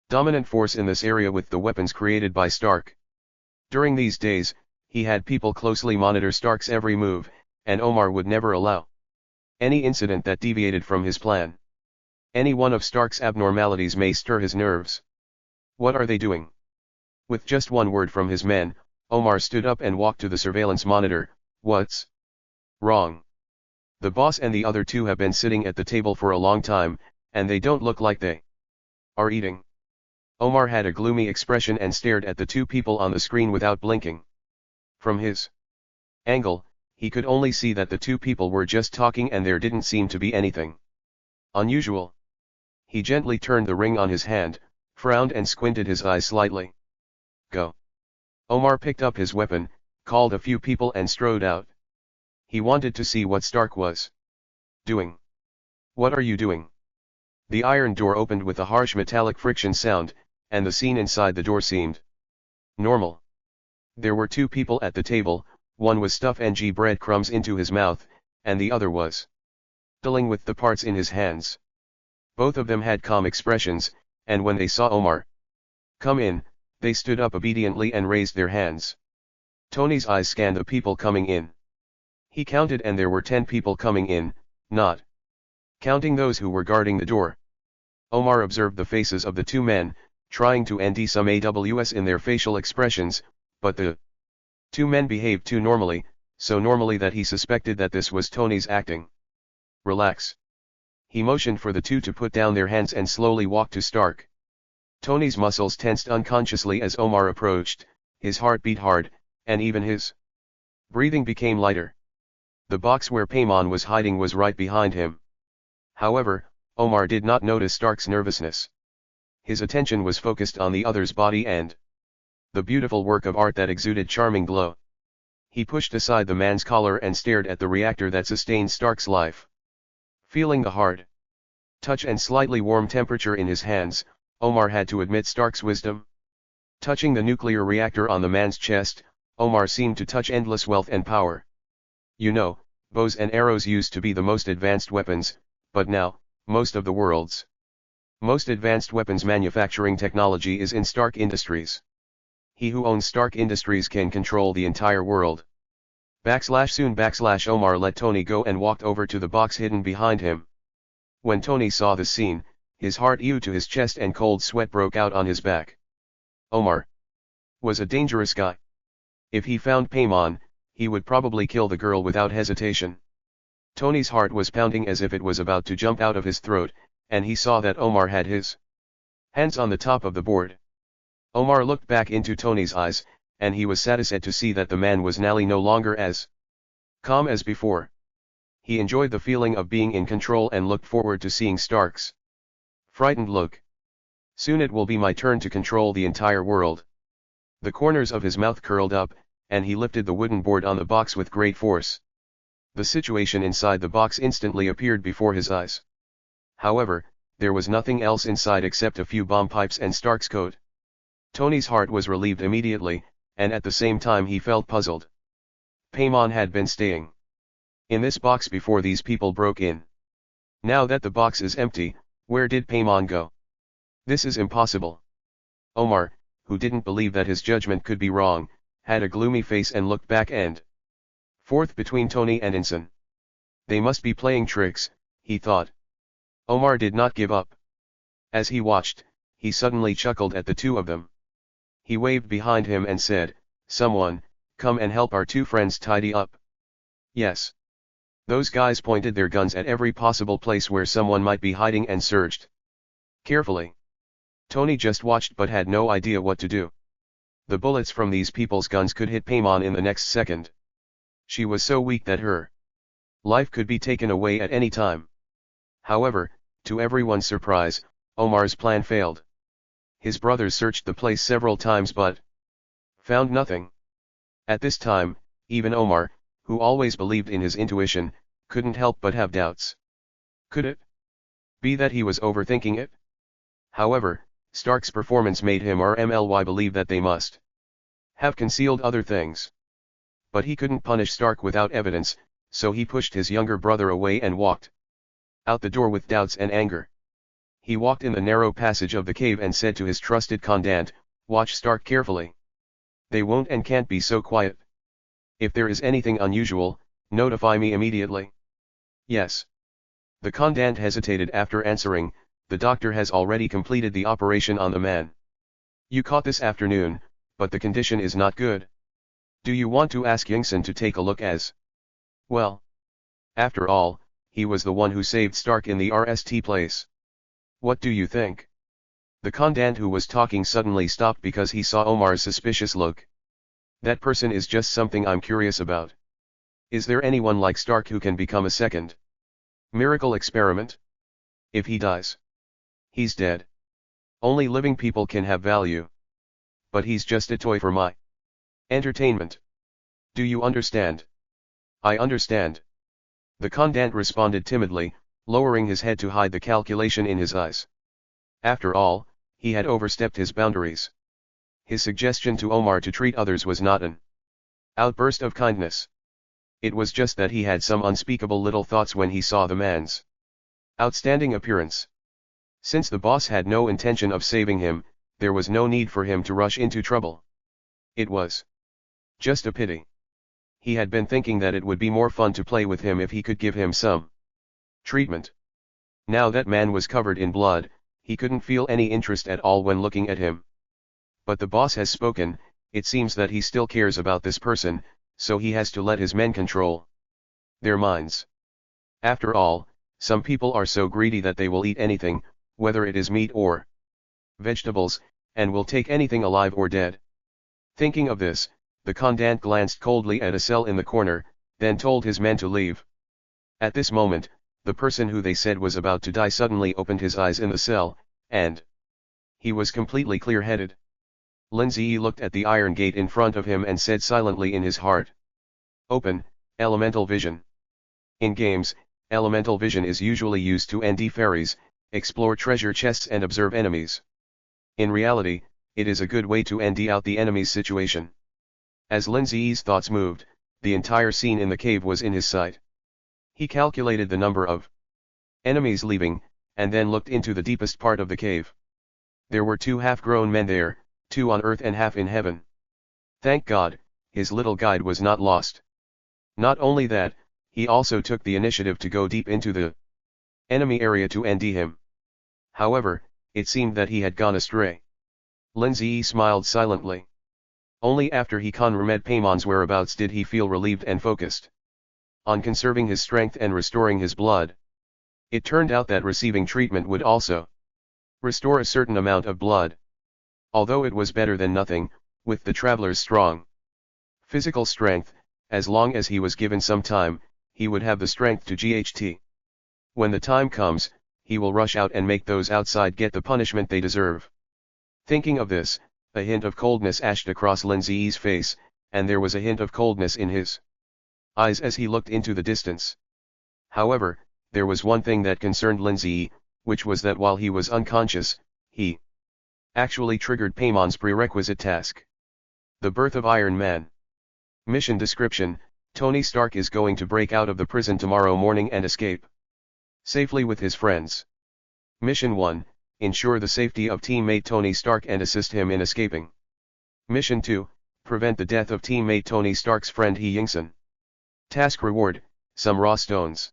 dominant force in this area with the weapons created by Stark. During these days, he had people closely monitor Stark's every move, and Omar would never allow any incident that deviated from his plan. Any one of Stark's abnormalities may stir his nerves. What are they doing? With just one word from his men, Omar stood up and walked to the surveillance monitor. What's wrong? The boss and the other two have been sitting at the table for a long time, and they don't look like they are eating. Omar had a gloomy expression and stared at the two people on the screen without blinking. From his angle, he could only see that the two people were just talking and there didn't seem to be anything unusual. He gently turned the ring on his hand, frowned and squinted his eyes slightly. Go. Omar picked up his weapon, called a few people and strode out. He wanted to see what Stark was doing. What are you doing? The iron door opened with a harsh metallic friction sound, and the scene inside the door seemed normal. There were two people at the table, one was stuffing breadcrumbs into his mouth, and the other was fiddling with the parts in his hands. Both of them had calm expressions, and when they saw Omar come in, they stood up obediently and raised their hands. Tony's eyes scanned the people coming in. He counted and there were 10 people coming in, not counting those who were guarding the door. Omar observed the faces of the two men, trying to ND some AWS in their facial expressions, but the two men behaved too normally, so normally that he suspected that this was Tony's acting. Relax. He motioned for the two to put down their hands and slowly walked to Stark. Tony's muscles tensed unconsciously as Omar approached, his heart beat hard, and even his breathing became lighter. The box where Paimon was hiding was right behind him. However, Omar did not notice Stark's nervousness. His attention was focused on the other's body and the beautiful work of art that exuded charming glow. He pushed aside the man's collar and stared at the reactor that sustained Stark's life. Feeling the hard touch and slightly warm temperature in his hands, Omar had to admit Stark's wisdom. Touching the nuclear reactor on the man's chest, Omar seemed to touch endless wealth and power. You know, bows and arrows used to be the most advanced weapons, but now, most of the world's most advanced weapons manufacturing technology is in Stark Industries. He who owns Stark Industries can control the entire world. Soon Omar let Tony go and walked over to the box hidden behind him. When Tony saw the scene, his heart flew to his chest and cold sweat broke out on his back. Omar was a dangerous guy. If he found Paimon, he would probably kill the girl without hesitation. Tony's heart was pounding as if it was about to jump out of his throat, and he saw that Omar had his hands on the top of the board. Omar looked back into Tony's eyes, and he was satisfied to see that the man was now no longer as calm as before. He enjoyed the feeling of being in control and looked forward to seeing Stark's frightened look. Soon it will be my turn to control the entire world. The corners of his mouth curled up, and he lifted the wooden board on the box with great force. The situation inside the box instantly appeared before his eyes. However, there was nothing else inside except a few bomb pipes and Stark's coat. Tony's heart was relieved immediately, and at the same time he felt puzzled. Paimon had been staying in this box before these people broke in. Now that the box is empty, where did Paimon go? This is impossible. Omar, who didn't believe that his judgment could be wrong, had a gloomy face and looked back and forth between Tony and Ensign. They must be playing tricks, he thought. Omar did not give up. As he watched, he suddenly chuckled at the two of them. He waved behind him and said, "Someone, come and help our two friends tidy up." Yes. Those guys pointed their guns at every possible place where someone might be hiding and searched carefully. Tony just watched but had no idea what to do. The bullets from these people's guns could hit Paimon in the next second. She was so weak that her life could be taken away at any time. However, to everyone's surprise, Omar's plan failed. His brothers searched the place several times but found nothing. At this time, even Omar, who always believed in his intuition, couldn't help but have doubts. Could it be that he was overthinking it? However, Stark's performance made him believe that they must have concealed other things. But he couldn't punish Stark without evidence, so he pushed his younger brother away and walked out the door with doubts and anger. He walked in the narrow passage of the cave and said to his trusted commandant, "Watch Stark carefully. They won't and can't be so quiet. If there is anything unusual, notify me immediately." "Yes." The commandant hesitated after answering, "The doctor has already completed the operation on the man. You caught this afternoon, but the condition is not good. Do you want to ask Yingson to take a look as well? After all, he was the one who saved Stark in the RST place. What do you think?" The commandant who was talking suddenly stopped because he saw Omar's suspicious look. "That person is just something I'm curious about. Is there anyone like Stark who can become a second miracle experiment? If he dies, he's dead. Only living people can have value. But he's just a toy for my entertainment. Do you understand?" "I understand." The commandant responded timidly, lowering his head to hide the calculation in his eyes. After all, he had overstepped his boundaries. His suggestion to Omar to treat others was not an outburst of kindness. It was just that he had some unspeakable little thoughts when he saw the man's outstanding appearance. Since the boss had no intention of saving him, there was no need for him to rush into trouble. It was just a pity. He had been thinking that it would be more fun to play with him if he could give him some treatment. Now that man was covered in blood, he couldn't feel any interest at all when looking at him. But the boss has spoken, it seems that he still cares about this person, so he has to let his men control their minds. After all, some people are so greedy that they will eat anything, whether it is meat or vegetables, and will take anything alive or dead. Thinking of this, the commandant glanced coldly at a cell in the corner, then told his men to leave. At this moment, the person who they said was about to die suddenly opened his eyes in the cell, and he was completely clear-headed. Lindsay looked at the iron gate in front of him and said silently in his heart, "Open, elemental vision." In games, elemental vision is usually used to ND ferries, explore treasure chests and observe enemies. In reality, it is a good way to ND out the enemy's situation. As Lindsay's thoughts moved, the entire scene in the cave was in his sight. He calculated the number of enemies leaving, and then looked into the deepest part of the cave. There were 2 half-grown men there, 2 on earth and half in heaven. Thank God, his little guide was not lost. Not only that, he also took the initiative to go deep into the enemy area to ND him. However, it seemed that he had gone astray. Lindsay smiled silently. Only after he confirmed Paymon's whereabouts did he feel relieved and focused on conserving his strength and restoring his blood. It turned out that receiving treatment would also restore a certain amount of blood. Although it was better than nothing, with the traveler's strong physical strength, as long as he was given some time, he would have the strength to GHT. When the time comes, he will rush out and make those outside get the punishment they deserve. Thinking of this, a hint of coldness ashed across Lindsay's face, and there was a hint of coldness in his eyes as he looked into the distance. However, there was one thing that concerned Lindsay, which was that while he was unconscious, he actually triggered Paymon's prerequisite task. The birth of Iron Man. Mission description: Tony Stark is going to break out of the prison tomorrow morning and escape safely with his friends. Mission 1, ensure the safety of teammate Tony Stark and assist him in escaping. Mission 2, prevent the death of teammate Tony Stark's friend He Yingson. Task reward, some raw stones.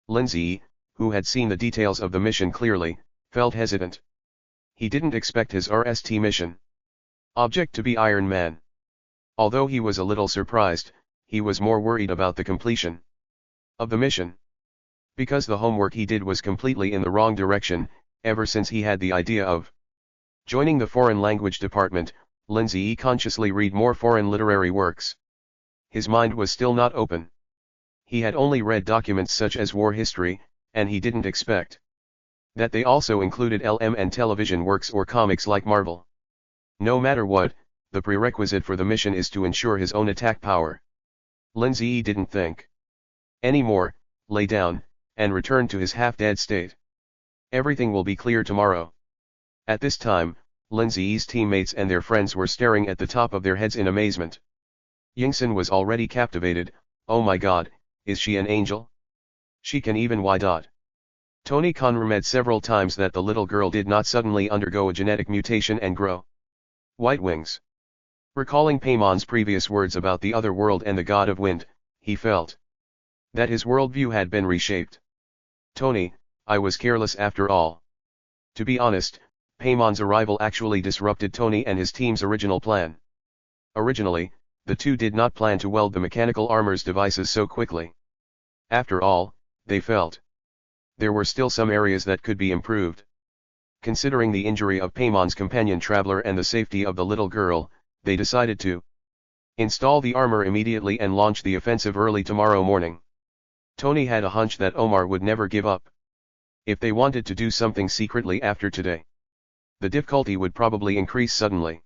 Lindsay, who had seen the details of the mission clearly, felt hesitant. He didn't expect his RST mission object to be Iron Man. Although he was a little surprised, he was more worried about the completion of the mission. Because the homework he did was completely in the wrong direction, ever since he had the idea of joining the foreign language department, Lindsay consciously read more foreign literary works. His mind was still not open. He had only read documents such as war history, and he didn't expect that they also included LM and television works or comics like Marvel. No matter what, the prerequisite for the mission is to ensure his own attack power. Lindsay didn't think anymore, lay down, and returned to his half-dead state. Everything will be clear tomorrow. At this time, Lindsay's teammates and their friends were staring at the top of their heads in amazement. Yingson was already captivated. Oh my God, is she an angel? She can even Y. Tony confirmed several times that the little girl did not suddenly undergo a genetic mutation and grow white wings. Recalling Paymon's previous words about the other world and the god of wind, he felt that his worldview had been reshaped. Tony, I was careless after all. To be honest, Paymon's arrival actually disrupted Tony and his team's original plan. Originally, the two did not plan to weld the mechanical armor's devices so quickly. After all, they felt there were still some areas that could be improved. Considering the injury of Paymon's companion traveler and the safety of the little girl, they decided to install the armor immediately and launch the offensive early tomorrow morning. Tony had a hunch that Omar would never give up. If they wanted to do something secretly after today, the difficulty would probably increase suddenly.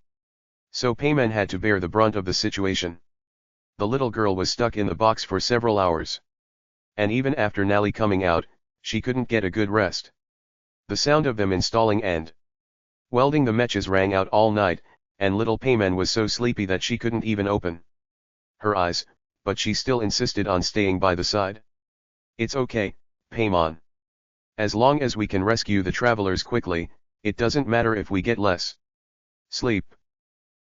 So Paymon had to bear the brunt of the situation. The little girl was stuck in the box for several hours. And even after Nally coming out, she couldn't get a good rest. The sound of them installing and welding the mechas rang out all night, and little Paymon was so sleepy that she couldn't even open her eyes, but she still insisted on staying by the side. It's okay, Paymon. As long as we can rescue the travelers quickly, it doesn't matter if we get less sleep.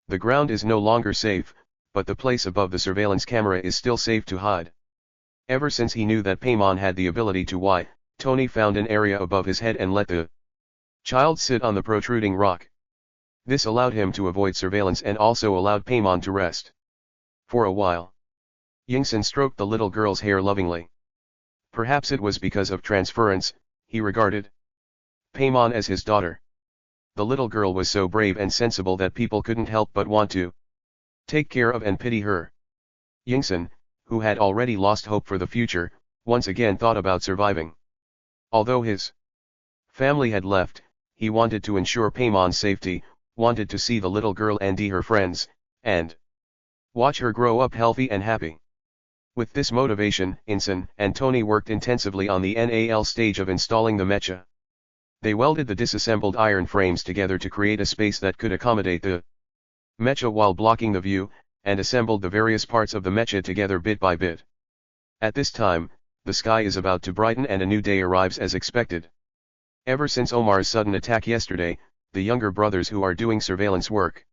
The ground is no longer safe, but the place above the surveillance camera is still safe to hide. Ever since he knew that Paymon had the ability to Tony found an area above his head and let the child sit on the protruding rock. This allowed him to avoid surveillance and also allowed Paymon to rest. For a while, Yingsen stroked the little girl's hair lovingly. Perhaps it was because of transference, he regarded Paymon as his daughter. The little girl was so brave and sensible that people couldn't help but want to take care of and pity her. Yingsen, who had already lost hope for the future, once again thought about surviving. Although his family had left, he wanted to ensure Paymon's safety, wanted to see the little girl and her friends, and watch her grow up healthy and happy. With this motivation, Yingsen and Tony worked intensively on the NAL stage of installing the mecha. They welded the disassembled iron frames together to create a space that could accommodate the mecha while blocking the view, and assembled the various parts of the mecha together bit by bit. At this time, the sky is about to brighten and a new day arrives as expected. Ever since Omar's sudden attack yesterday, the younger brothers who are doing surveillance work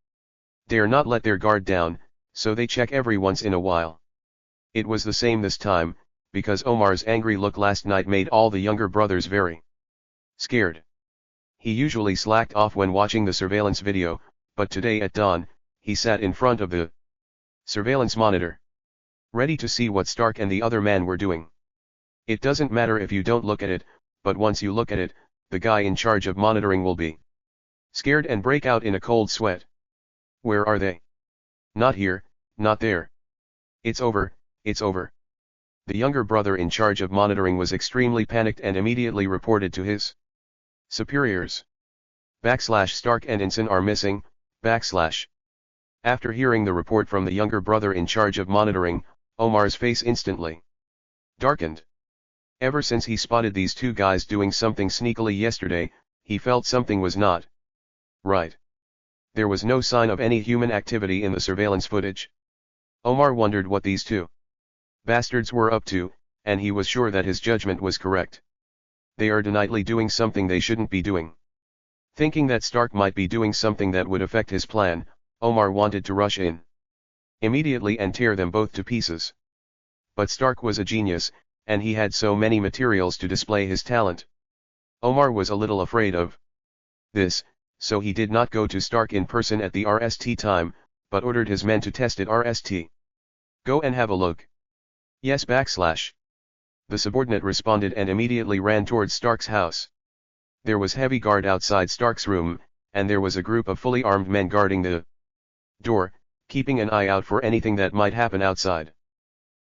dare not let their guard down, so they check every once in a while. It was the same this time, because Omar's angry look last night made all the younger brothers very scared. He usually slacked off when watching the surveillance video, but today at dawn, he sat in front of the surveillance monitor, ready to see what Stark and the other man were doing. It doesn't matter if you don't look at it, but once you look at it, the guy in charge of monitoring will be scared and break out in a cold sweat. Where are they? Not here, not there. It's over, it's over. The younger brother in charge of monitoring was extremely panicked and immediately reported to his superiors. Stark and Yingsen are missing, After hearing the report from the younger brother in charge of monitoring, Omar's face instantly darkened. Ever since he spotted these two guys doing something sneakily yesterday, he felt something was not right. There was no sign of any human activity in the surveillance footage. Omar wondered what these two bastards were up to, and he was sure that his judgment was correct. They are definitely doing something they shouldn't be doing. Thinking that Stark might be doing something that would affect his plan, Omar wanted to rush in immediately and tear them both to pieces. But Stark was a genius, and he had so many materials to display his talent. Omar was a little afraid of this, so he did not go to Stark in person at the RST time, but ordered his men to test it RST. Go and have a look. Yes. The subordinate responded and immediately ran towards Stark's house. There was heavy guard outside Stark's room, and there was a group of fully armed men guarding the door, keeping an eye out for anything that might happen outside.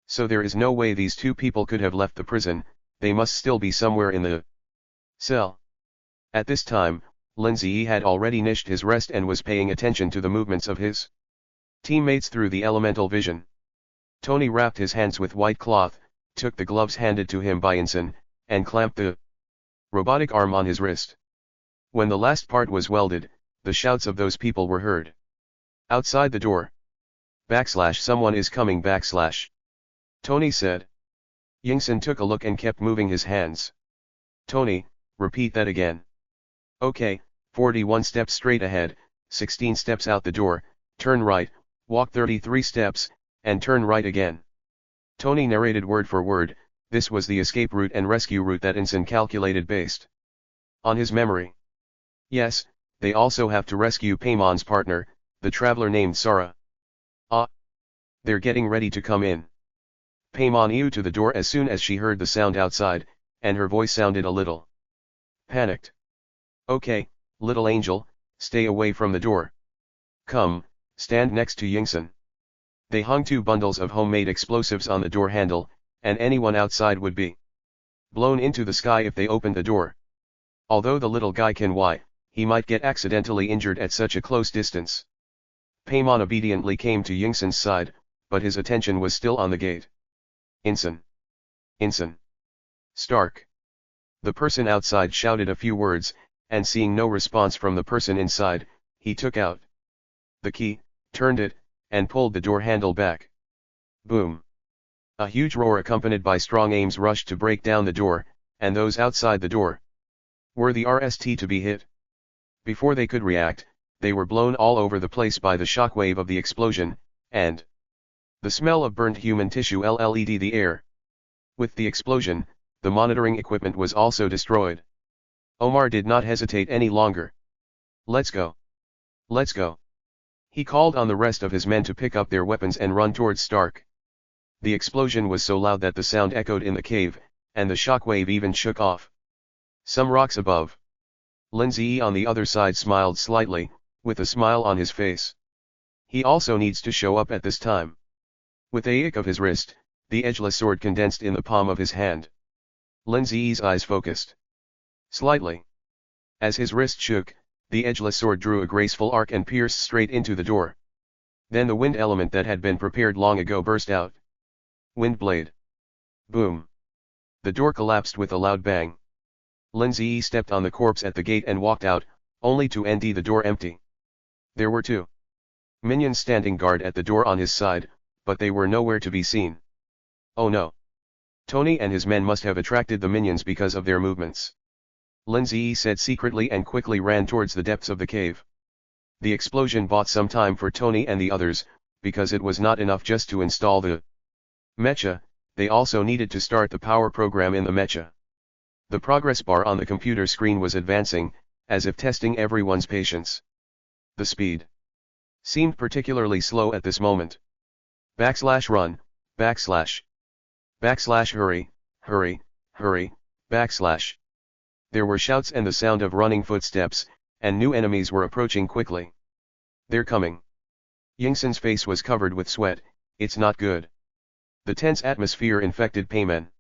So there is no way these two people could have left the prison, they must still be somewhere in the cell. At this time, Lindsay had already niched his rest and was paying attention to the movements of his teammates through the elemental vision. Tony wrapped his hands with white cloth, took the gloves handed to him by Yingsen, and clamped the robotic arm on his wrist. When the last part was welded, the shouts of those people were heard outside the door. Someone is coming. Tony said. Yingsen took a look and kept moving his hands. Tony, repeat that again. Okay, 41 steps straight ahead, 16 steps out the door, turn right, walk 33 steps, and turn right again. Tony narrated word for word. This was the escape route and rescue route that Ensign calculated based on his memory. Yes, they also have to rescue Paymon's partner, the traveler named Sarah. Ah! They're getting ready to come in. Paimon ew to the door as soon as she heard the sound outside, and her voice sounded a little panicked. Okay, little angel, stay away from the door. Come, stand next to Yingsun. They hung 2 bundles of homemade explosives on the door handle, and anyone outside would be blown into the sky if they opened the door. Although the little guy can why, he might get accidentally injured at such a close distance. Paimon obediently came to Yingsun's side, but his attention was still on the gate. Ensign. Ensign. Stark. The person outside shouted a few words, and seeing no response from the person inside, he took out the key, turned it, and pulled the door handle back. Boom. A huge roar accompanied by strong aims rushed to break down the door, and those outside the door were the RST to be hit. Before they could react, they were blown all over the place by the shockwave of the explosion, and the smell of burnt human tissue LLED the air. With the explosion, the monitoring equipment was also destroyed. Omar did not hesitate any longer. Let's go. Let's go. He called on the rest of his men to pick up their weapons and run towards Stark. The explosion was so loud that the sound echoed in the cave, and the shockwave even shook off some rocks above. Lindsay on the other side smiled slightly, with a smile on his face. He also needs to show up at this time. With a ick of his wrist, the edgeless sword condensed in the palm of his hand. Lindsay's eyes focused slightly. As his wrist shook, the edgeless sword drew a graceful arc and pierced straight into the door. Then the wind element that had been prepared long ago burst out. Wind blade. Boom. The door collapsed with a loud bang. Lindsay stepped on the corpse at the gate and walked out, only to end the door empty. There were 2 minions standing guard at the door on his side, but they were nowhere to be seen. Oh no. Tony and his men must have attracted the minions because of their movements. Lindsay said secretly and quickly ran towards the depths of the cave. The explosion bought some time for Tony and the others, because it was not enough just to install the mecha, they also needed to start the power program in the mecha. The progress bar on the computer screen was advancing, as if testing everyone's patience. The speed seemed particularly slow at this moment. \run, \, hurry, hurry, hurry, \. There were shouts and the sound of running footsteps, and new enemies were approaching quickly. They're coming. Yingsun's face was covered with sweat. It's not good. The tense atmosphere infected Payman.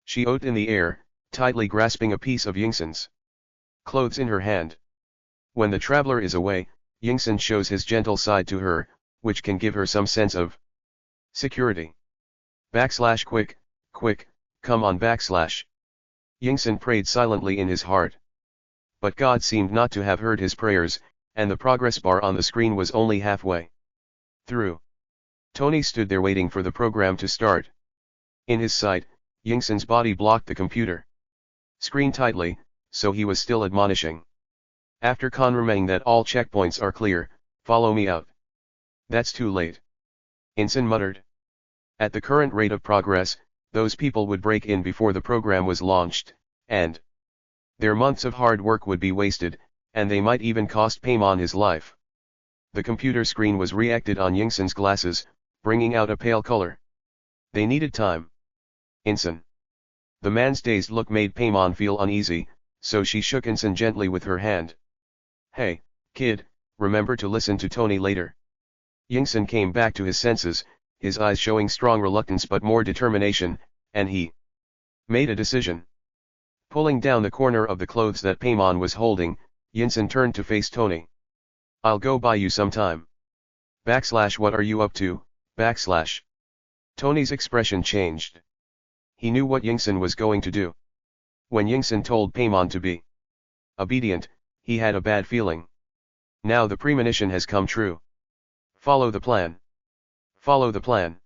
She oat in the air, tightly grasping a piece of Yingsun's clothes in her hand. When the traveler is away, Yingsun shows his gentle side to her, which can give her some sense of security. \, quick, come on \. Yingsun prayed silently in his heart. But God seemed not to have heard his prayers, and the progress bar on the screen was only halfway through. Tony stood there waiting for the program to start. In his sight, Yingsun's body blocked the computer screen tightly, so he was still admonishing. After confirming that all checkpoints are clear, follow me out. That's too late. Yingsun muttered. At the current rate of progress, those people would break in before the program was launched, and their months of hard work would be wasted, and they might even cost Paimon his life. The computer screen was reacted on Yingsun's glasses, bringing out a pale color. They needed time. Yingsun. The man's dazed look made Paimon feel uneasy, so she shook Yingsun gently with her hand. Hey, kid, remember to listen to Tony later. Yingsun came back to his senses, his eyes showing strong reluctance but more determination, and he made a decision. Pulling down the corner of the clothes that Paimon was holding, Yingsun turned to face Tony. I'll go buy you some time. / what are you up to, / Tony's expression changed. He knew what Yingsun was going to do. When Yingsun told Paimon to be obedient, he had a bad feeling. Now the premonition has come true. Follow the plan. Follow the plan.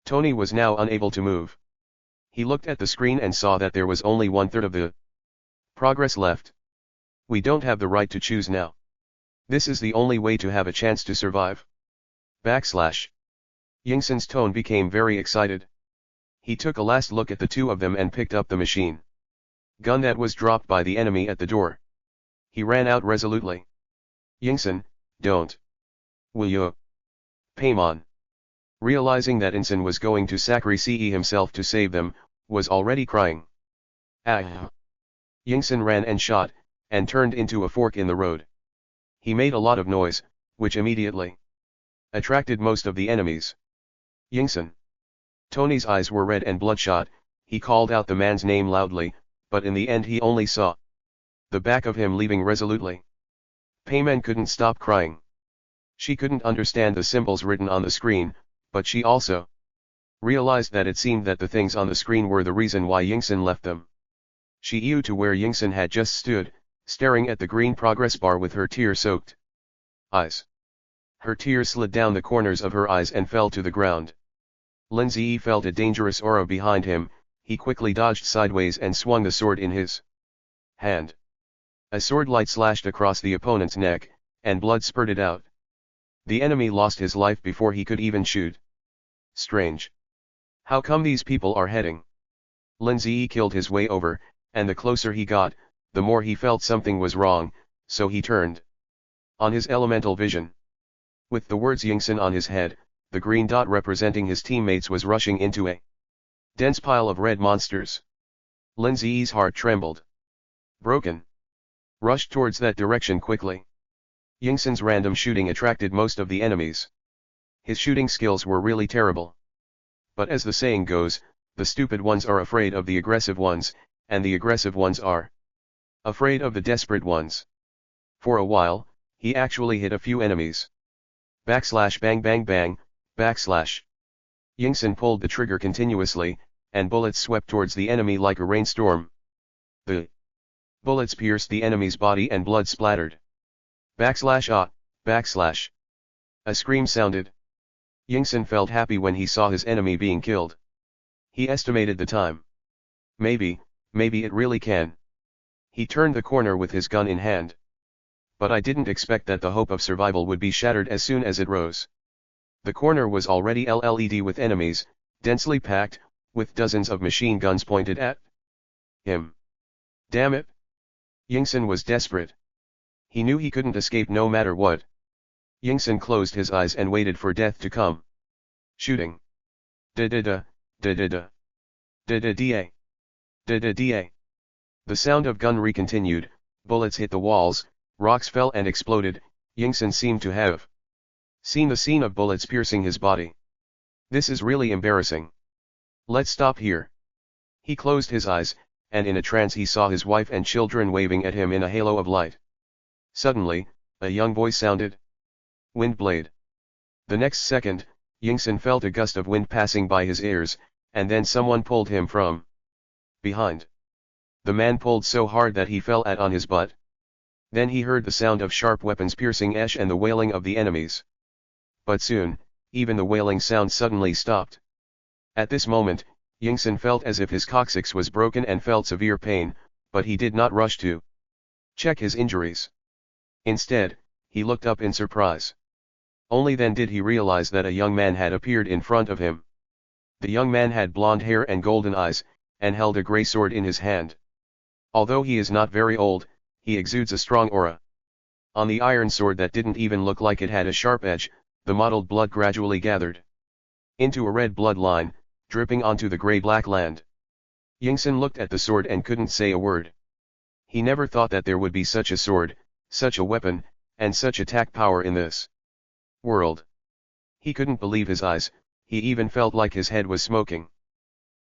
Tony was now unable to move. He looked at the screen and saw that there was only 1/3 of the Progress left. We don't have the right to choose now. This is the only way to have a chance to survive. Backslash. Yingsen's tone became very excited. He took a last look at the two of them and picked up the machine gun that was dropped by the enemy at the door. He ran out resolutely. Yingsen, don't. Will you? Paimon, realizing that Yingsen was going to sacrifice himself to save them, was already crying. Ah! Yingsen ran and shot, and turned into a fork in the road. He made a lot of noise, which immediately attracted most of the enemies. Yingsen. Tony's eyes were red and bloodshot. He called out the man's name loudly, but in the end he only saw the back of him leaving resolutely. Paimon couldn't stop crying. She couldn't understand the symbols written on the screen, but she also realized that it seemed that the things on the screen were the reason why Yingsen left them. She ew to where Yingsen had just stood, staring at the green progress bar with her tear-soaked eyes. Her tears slid down the corners of her eyes and fell to the ground. Lin Ziyi felt a dangerous aura behind him. He quickly dodged sideways and swung the sword in his hand. A sword light slashed across the opponent's neck, and blood spurted out. The enemy lost his life before he could even shoot. Strange. How come these people are heading? Lin Ziyi killed his way over, and the closer he got, the more he felt something was wrong, so he turned on his elemental vision. With the words Yingsen on his head, the green dot representing his teammates was rushing into a dense pile of red monsters. Lin Ziyi's heart trembled. Broken. Rushed towards that direction quickly. Yingsen's random shooting attracted most of the enemies. His shooting skills were really terrible. But as the saying goes, the stupid ones are afraid of the aggressive ones, and the aggressive ones are afraid of the desperate ones. For a while, he actually hit a few enemies. Backslash bang bang bang, backslash. Yingsen pulled the trigger continuously, and bullets swept towards the enemy like a rainstorm. The bullets pierced the enemy's body and blood splattered. Backslash ah, backslash. A scream sounded. Yingsen felt happy when he saw his enemy being killed. He estimated the time. Maybe it really can. He turned the corner with his gun in hand. But I didn't expect that the hope of survival would be shattered as soon as it rose. The corner was already LLED with enemies, densely packed, with dozens of machine guns pointed at him. Damn it! Yingsen was desperate. He knew he couldn't escape no matter what. Yingsen closed his eyes and waited for death to come. Shooting. Da-da-da, da-da-da. Da-da-da. Da-da-da. The sound of gunnery continued, bullets hit the walls, rocks fell and exploded. Yingsen seemed to have seen the scene of bullets piercing his body. This is really embarrassing. Let's stop here. He closed his eyes, and in a trance he saw his wife and children waving at him in a halo of light. Suddenly, a young voice sounded. Windblade. The next second, Yingsen felt a gust of wind passing by his ears, and then someone pulled him from behind. The man pulled so hard that he fell on his butt. Then he heard the sound of sharp weapons piercing ash and the wailing of the enemies. But soon, even the wailing sound suddenly stopped. At this moment, Yingsen felt as if his coccyx was broken and felt severe pain, but he did not rush to check his injuries. Instead, he looked up in surprise. Only then did he realize that a young man had appeared in front of him. The young man had blonde hair and golden eyes, and held a gray sword in his hand. Although he is not very old, he exudes a strong aura. On the iron sword that didn't even look like it had a sharp edge, the mottled blood gradually gathered into a red blood line, dripping onto the gray-black land. Yingsen looked at the sword and couldn't say a word. He never thought that there would be such a sword, such a weapon, and such attack power in this world. He couldn't believe his eyes, he even felt like his head was smoking.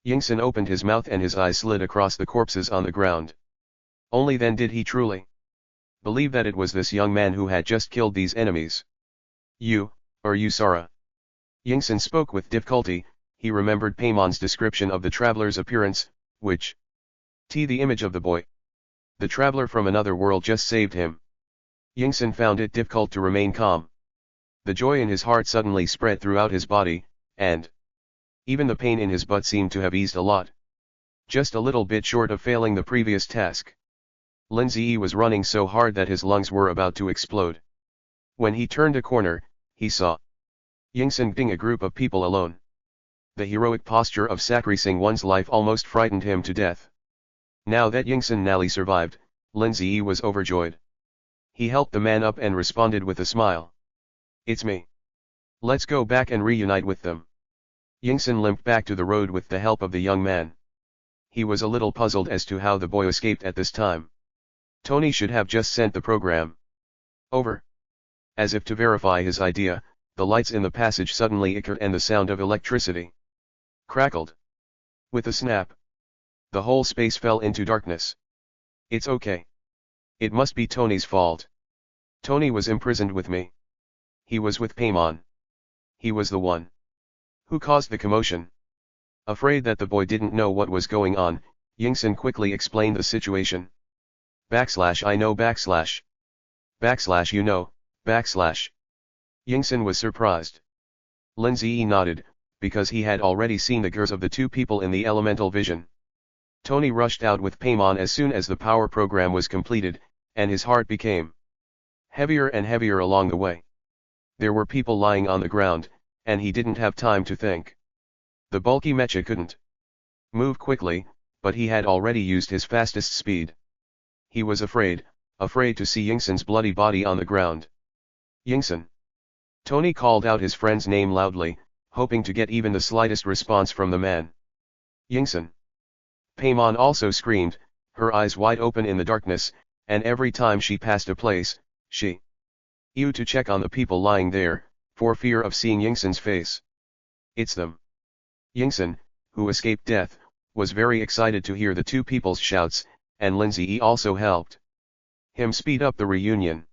Yingsen opened his mouth and his eyes slid across the corpses on the ground. Only then did he truly believe that it was this young man who had just killed these enemies. Are you Sara? Yingsen spoke with difficulty. He remembered Paimon's description of the traveler's appearance, which the image of the boy. The traveler from another world just saved him. Yingsen found it difficult to remain calm. The joy in his heart suddenly spread throughout his body, and even the pain in his butt seemed to have eased a lot. Just a little bit short of failing the previous task. Lindsay was running so hard that his lungs were about to explode. When he turned a corner, he saw Yingsen ding a group of people alone. The heroic posture of sacrificing one's life almost frightened him to death. Now that Yingsen narrowly survived, Lindsay was overjoyed. He helped the man up and responded with a smile. "It's me. Let's go back and reunite with them." Yingsen limped back to the road with the help of the young man. He was a little puzzled as to how the boy escaped at this time. Tony should have just sent the program over. As if to verify his idea, the lights in the passage suddenly ickered and the sound of electricity crackled. With a snap, the whole space fell into darkness. "It's okay. It must be Tony's fault. Tony was imprisoned with me. He was with Paimon. He was the one who caused the commotion." Afraid that the boy didn't know what was going on, Yingsen quickly explained the situation. "I know / you know, / Yingsen was surprised. Lindsay nodded, because he had already seen the gears of the two people in the elemental vision. Tony rushed out with Paimon as soon as the power program was completed, and his heart became heavier and heavier along the way. There were people lying on the ground, and he didn't have time to think. The bulky mecha couldn't move quickly, but he had already used his fastest speed. He was afraid to see Yingsen's bloody body on the ground. "Yingsen!" Tony called out his friend's name loudly, hoping to get even the slightest response from the man. "Yingsen!" Paimon also screamed, her eyes wide open in the darkness, and every time she passed a place, she used to check on the people lying there, for fear of seeing Yingsen's face. "It's them." Yingsen, who escaped death, was very excited to hear the two people's shouts, and Lindsay also helped him speed up the reunion.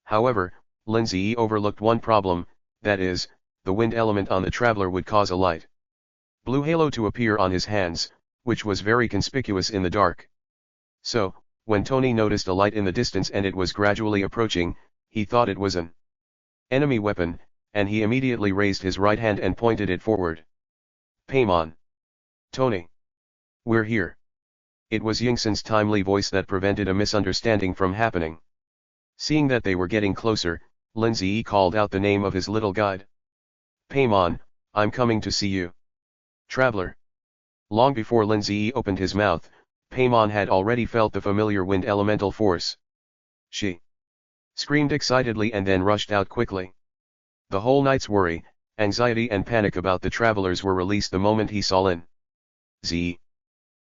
However, Lindsay overlooked one problem, that is, the wind element on the traveler would cause a light blue halo to appear on his hands, which was very conspicuous in the dark. So, when Tony noticed a light in the distance and it was gradually approaching, he thought it was an enemy weapon, and he immediately raised his right hand and pointed it forward. "Paimon! Tony! We're here!" It was Yingsen's timely voice that prevented a misunderstanding from happening. Seeing that they were getting closer, Lindsay called out the name of his little guide. "Paimon, I'm coming to see you." "Traveler!" Long before Lindsay opened his mouth, Paimon had already felt the familiar wind elemental force. She screamed excitedly and then rushed out quickly. The whole night's worry, anxiety and panic about the travelers were released the moment he saw Lin Z.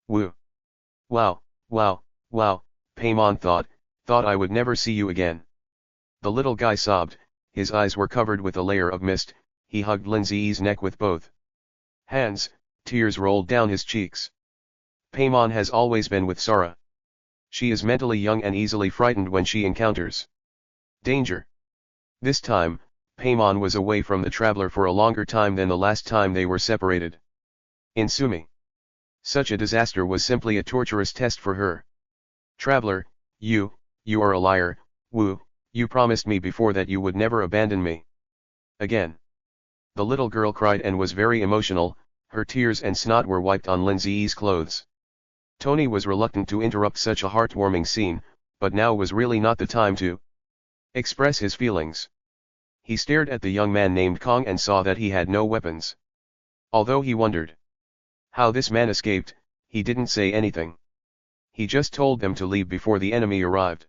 Woo. "Wow, Paimon thought I would never see you again." The little guy sobbed, his eyes were covered with a layer of mist, he hugged Lindsay's neck with both hands, tears rolled down his cheeks. Paimon has always been with Sara. She is mentally young and easily frightened when she encounters danger. This time, Paimon was away from the traveler for a longer time than the last time they were separated. In Sumi, such a disaster was simply a torturous test for her. "Traveler, you are a liar, Wu, you promised me before that you would never abandon me." Again. The little girl cried and was very emotional, her tears and snot were wiped on Lindsay's clothes. Tony was reluctant to interrupt such a heartwarming scene, but now was really not the time to express his feelings. He stared at the young man named Kong and saw that he had no weapons. Although he wondered how this man escaped, he didn't say anything. He just told them to leave before the enemy arrived.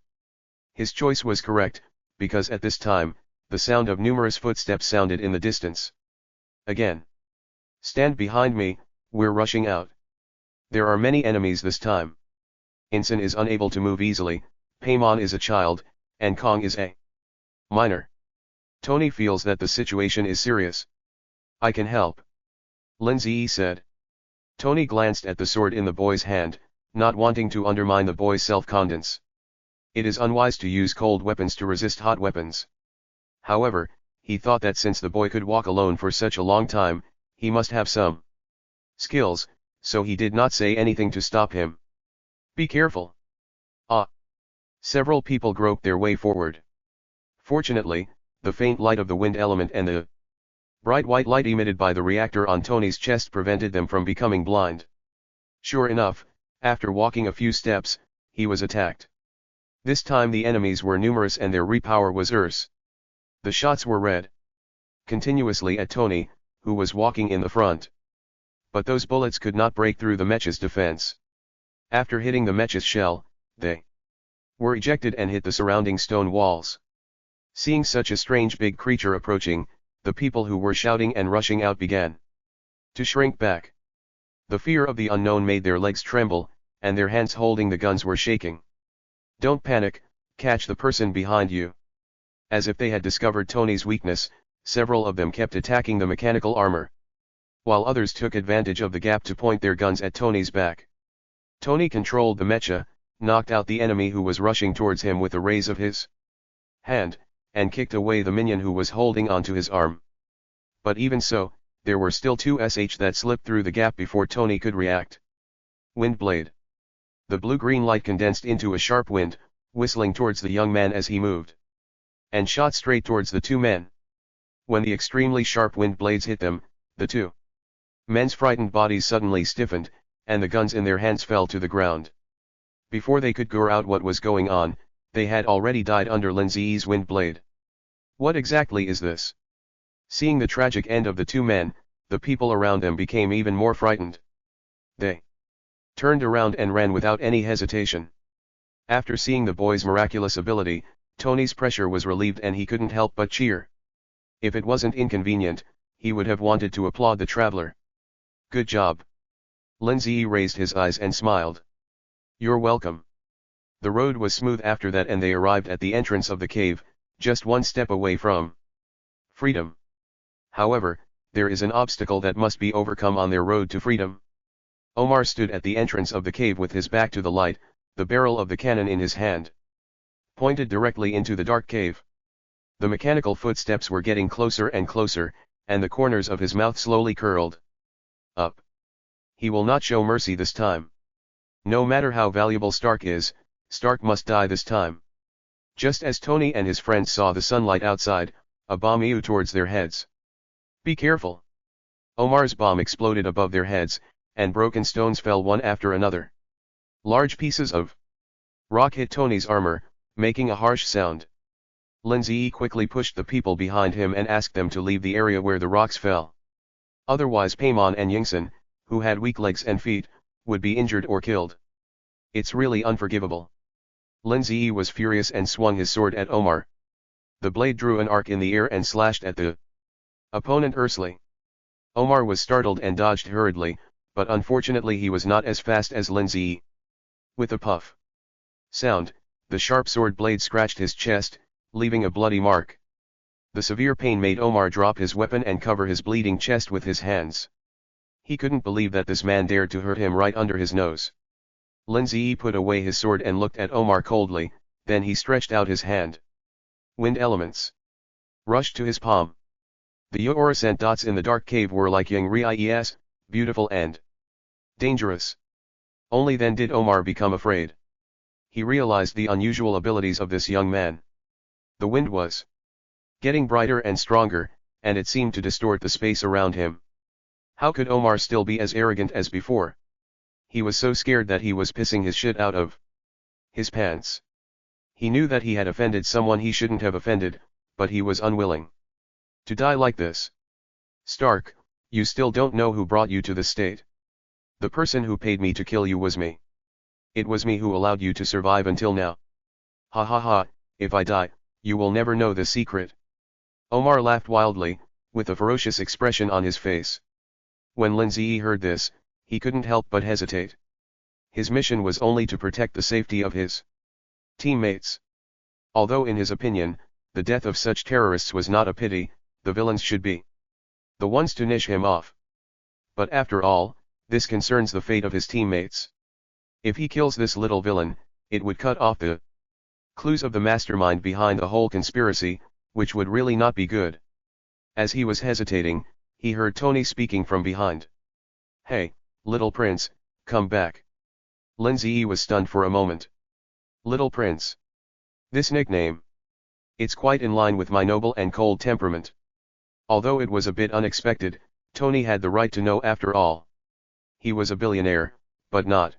His choice was correct, because at this time, the sound of numerous footsteps sounded in the distance. Again. "Stand behind me, we're rushing out." There are many enemies this time. Yingsen is unable to move easily, Paimon is a child, and Kong is a minor. Tony feels that the situation is serious. "I can help," Lindsay said. Tony glanced at the sword in the boy's hand, not wanting to undermine the boy's self-confidence. It is unwise to use cold weapons to resist hot weapons. However, he thought that since the boy could walk alone for such a long time, he must have some skills, so he did not say anything to stop him. "Be careful." Ah! Several people groped their way forward. Fortunately, the faint light of the wind element and the bright white light emitted by the reactor on Tony's chest prevented them from becoming blind. Sure enough, after walking a few steps, he was attacked. This time the enemies were numerous and their repower was worse. The shots were red continuously at Tony, who was walking in the front. But those bullets could not break through the mech's defense. After hitting the mech's shell, they were ejected and hit the surrounding stone walls. Seeing such a strange big creature approaching, the people who were shouting and rushing out began to shrink back. The fear of the unknown made their legs tremble, and their hands holding the guns were shaking. "Don't panic, catch the person behind you." As if they had discovered Tony's weakness, several of them kept attacking the mechanical armor, while others took advantage of the gap to point their guns at Tony's back. Tony controlled the mecha, knocked out the enemy who was rushing towards him with a raise of his hand, and kicked away the minion who was holding onto his arm. But even so, there were still two that slipped through the gap before Tony could react. Wind blade. The blue-green light condensed into a sharp wind, whistling towards the young man as he moved, and shot straight towards the two men. When the extremely sharp wind blades hit them, the two men's frightened bodies suddenly stiffened, and the guns in their hands fell to the ground. Before they could gore out what was going on, they had already died under Lindsay's wind blade. What exactly is this? Seeing the tragic end of the two men, the people around them became even more frightened. They turned around and ran without any hesitation. After seeing the boy's miraculous ability, Tony's pressure was relieved and he couldn't help but cheer. If it wasn't inconvenient, he would have wanted to applaud the traveler. "Good job." Lindsay raised his eyes and smiled. "You're welcome." The road was smooth after that and they arrived at the entrance of the cave, just one step away from freedom. However, there is an obstacle that must be overcome on their road to freedom. Omar stood at the entrance of the cave with his back to the light, the barrel of the cannon in his hand, pointed directly into the dark cave. The mechanical footsteps were getting closer and closer, and the corners of his mouth slowly curled up. He will not show mercy this time. No matter how valuable Stark is, Stark must die this time. Just as Tony and his friends saw the sunlight outside, a bomb flew towards their heads. "Be careful!" Omar's bomb exploded above their heads, and broken stones fell one after another. Large pieces of rock hit Tony's armor, making a harsh sound. Lindsay quickly pushed the people behind him and asked them to leave the area where the rocks fell. Otherwise Paimon and Yingsun, who had weak legs and feet, would be injured or killed. "It's really unforgivable." Lindsay was furious and swung his sword at Omar. The blade drew an arc in the air and slashed at the opponent earthly. Omar was startled and dodged hurriedly, but unfortunately he was not as fast as Lindsay. With a puff sound, the sharp sword blade scratched his chest, leaving a bloody mark. The severe pain made Omar drop his weapon and cover his bleeding chest with his hands. He couldn't believe that this man dared to hurt him right under his nose. Lindsay put away his sword and looked at Omar coldly, then he stretched out his hand. Wind elements rushed to his palm. The fluorescent dots in the dark cave were like young Ries, beautiful and dangerous. Only then did Omar become afraid. He realized the unusual abilities of this young man. The wind was getting brighter and stronger, and it seemed to distort the space around him. How could Omar still be as arrogant as before? He was so scared that he was pissing his shit out of his pants. He knew that he had offended someone he shouldn't have offended, but he was unwilling to die like this. "Stark, you still don't know who brought you to this state. The person who paid me to kill you was me. It was me who allowed you to survive until now. Ha ha ha, if I die, you will never know the secret." Omar laughed wildly, with a ferocious expression on his face. When Lindsay heard this, he couldn't help but hesitate. His mission was only to protect the safety of his teammates. Although in his opinion, the death of such terrorists was not a pity, the villains should be the ones to finish him off. But after all, this concerns the fate of his teammates. If he kills this little villain, it would cut off the clues of the mastermind behind the whole conspiracy, which would really not be good. As he was hesitating, he heard Tony speaking from behind. "Hey, little prince, come back." Lindsay was stunned for a moment. Little prince. This nickname. It's quite in line with my noble and cold temperament. Although it was a bit unexpected, Tony had the right to know after all. He was a billionaire, but not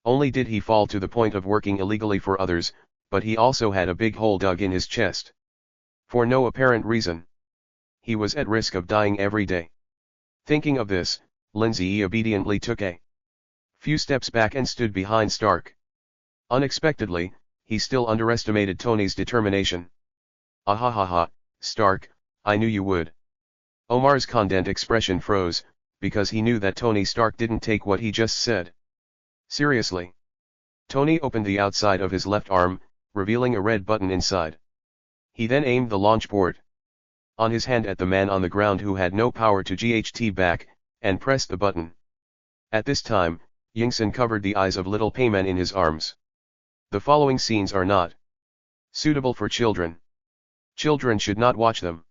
only did he fall to the point of working illegally for others, but he also had a big hole dug in his chest. For no apparent reason. He was at risk of dying every day. Thinking of this, Lindsay obediently took a few steps back and stood behind Stark. Unexpectedly, he still underestimated Tony's determination. "Ahahaha, Stark, I knew you would." Omar's condensed expression froze, because he knew that Tony Stark didn't take what he just said seriously. Tony opened the outside of his left arm, revealing a red button inside. He then aimed the launch port on his hand at the man on the ground who had no power to GHT back, and pressed the button. At this time, Yingson covered the eyes of little Payman in his arms. The following scenes are not suitable for children. Children should not watch them.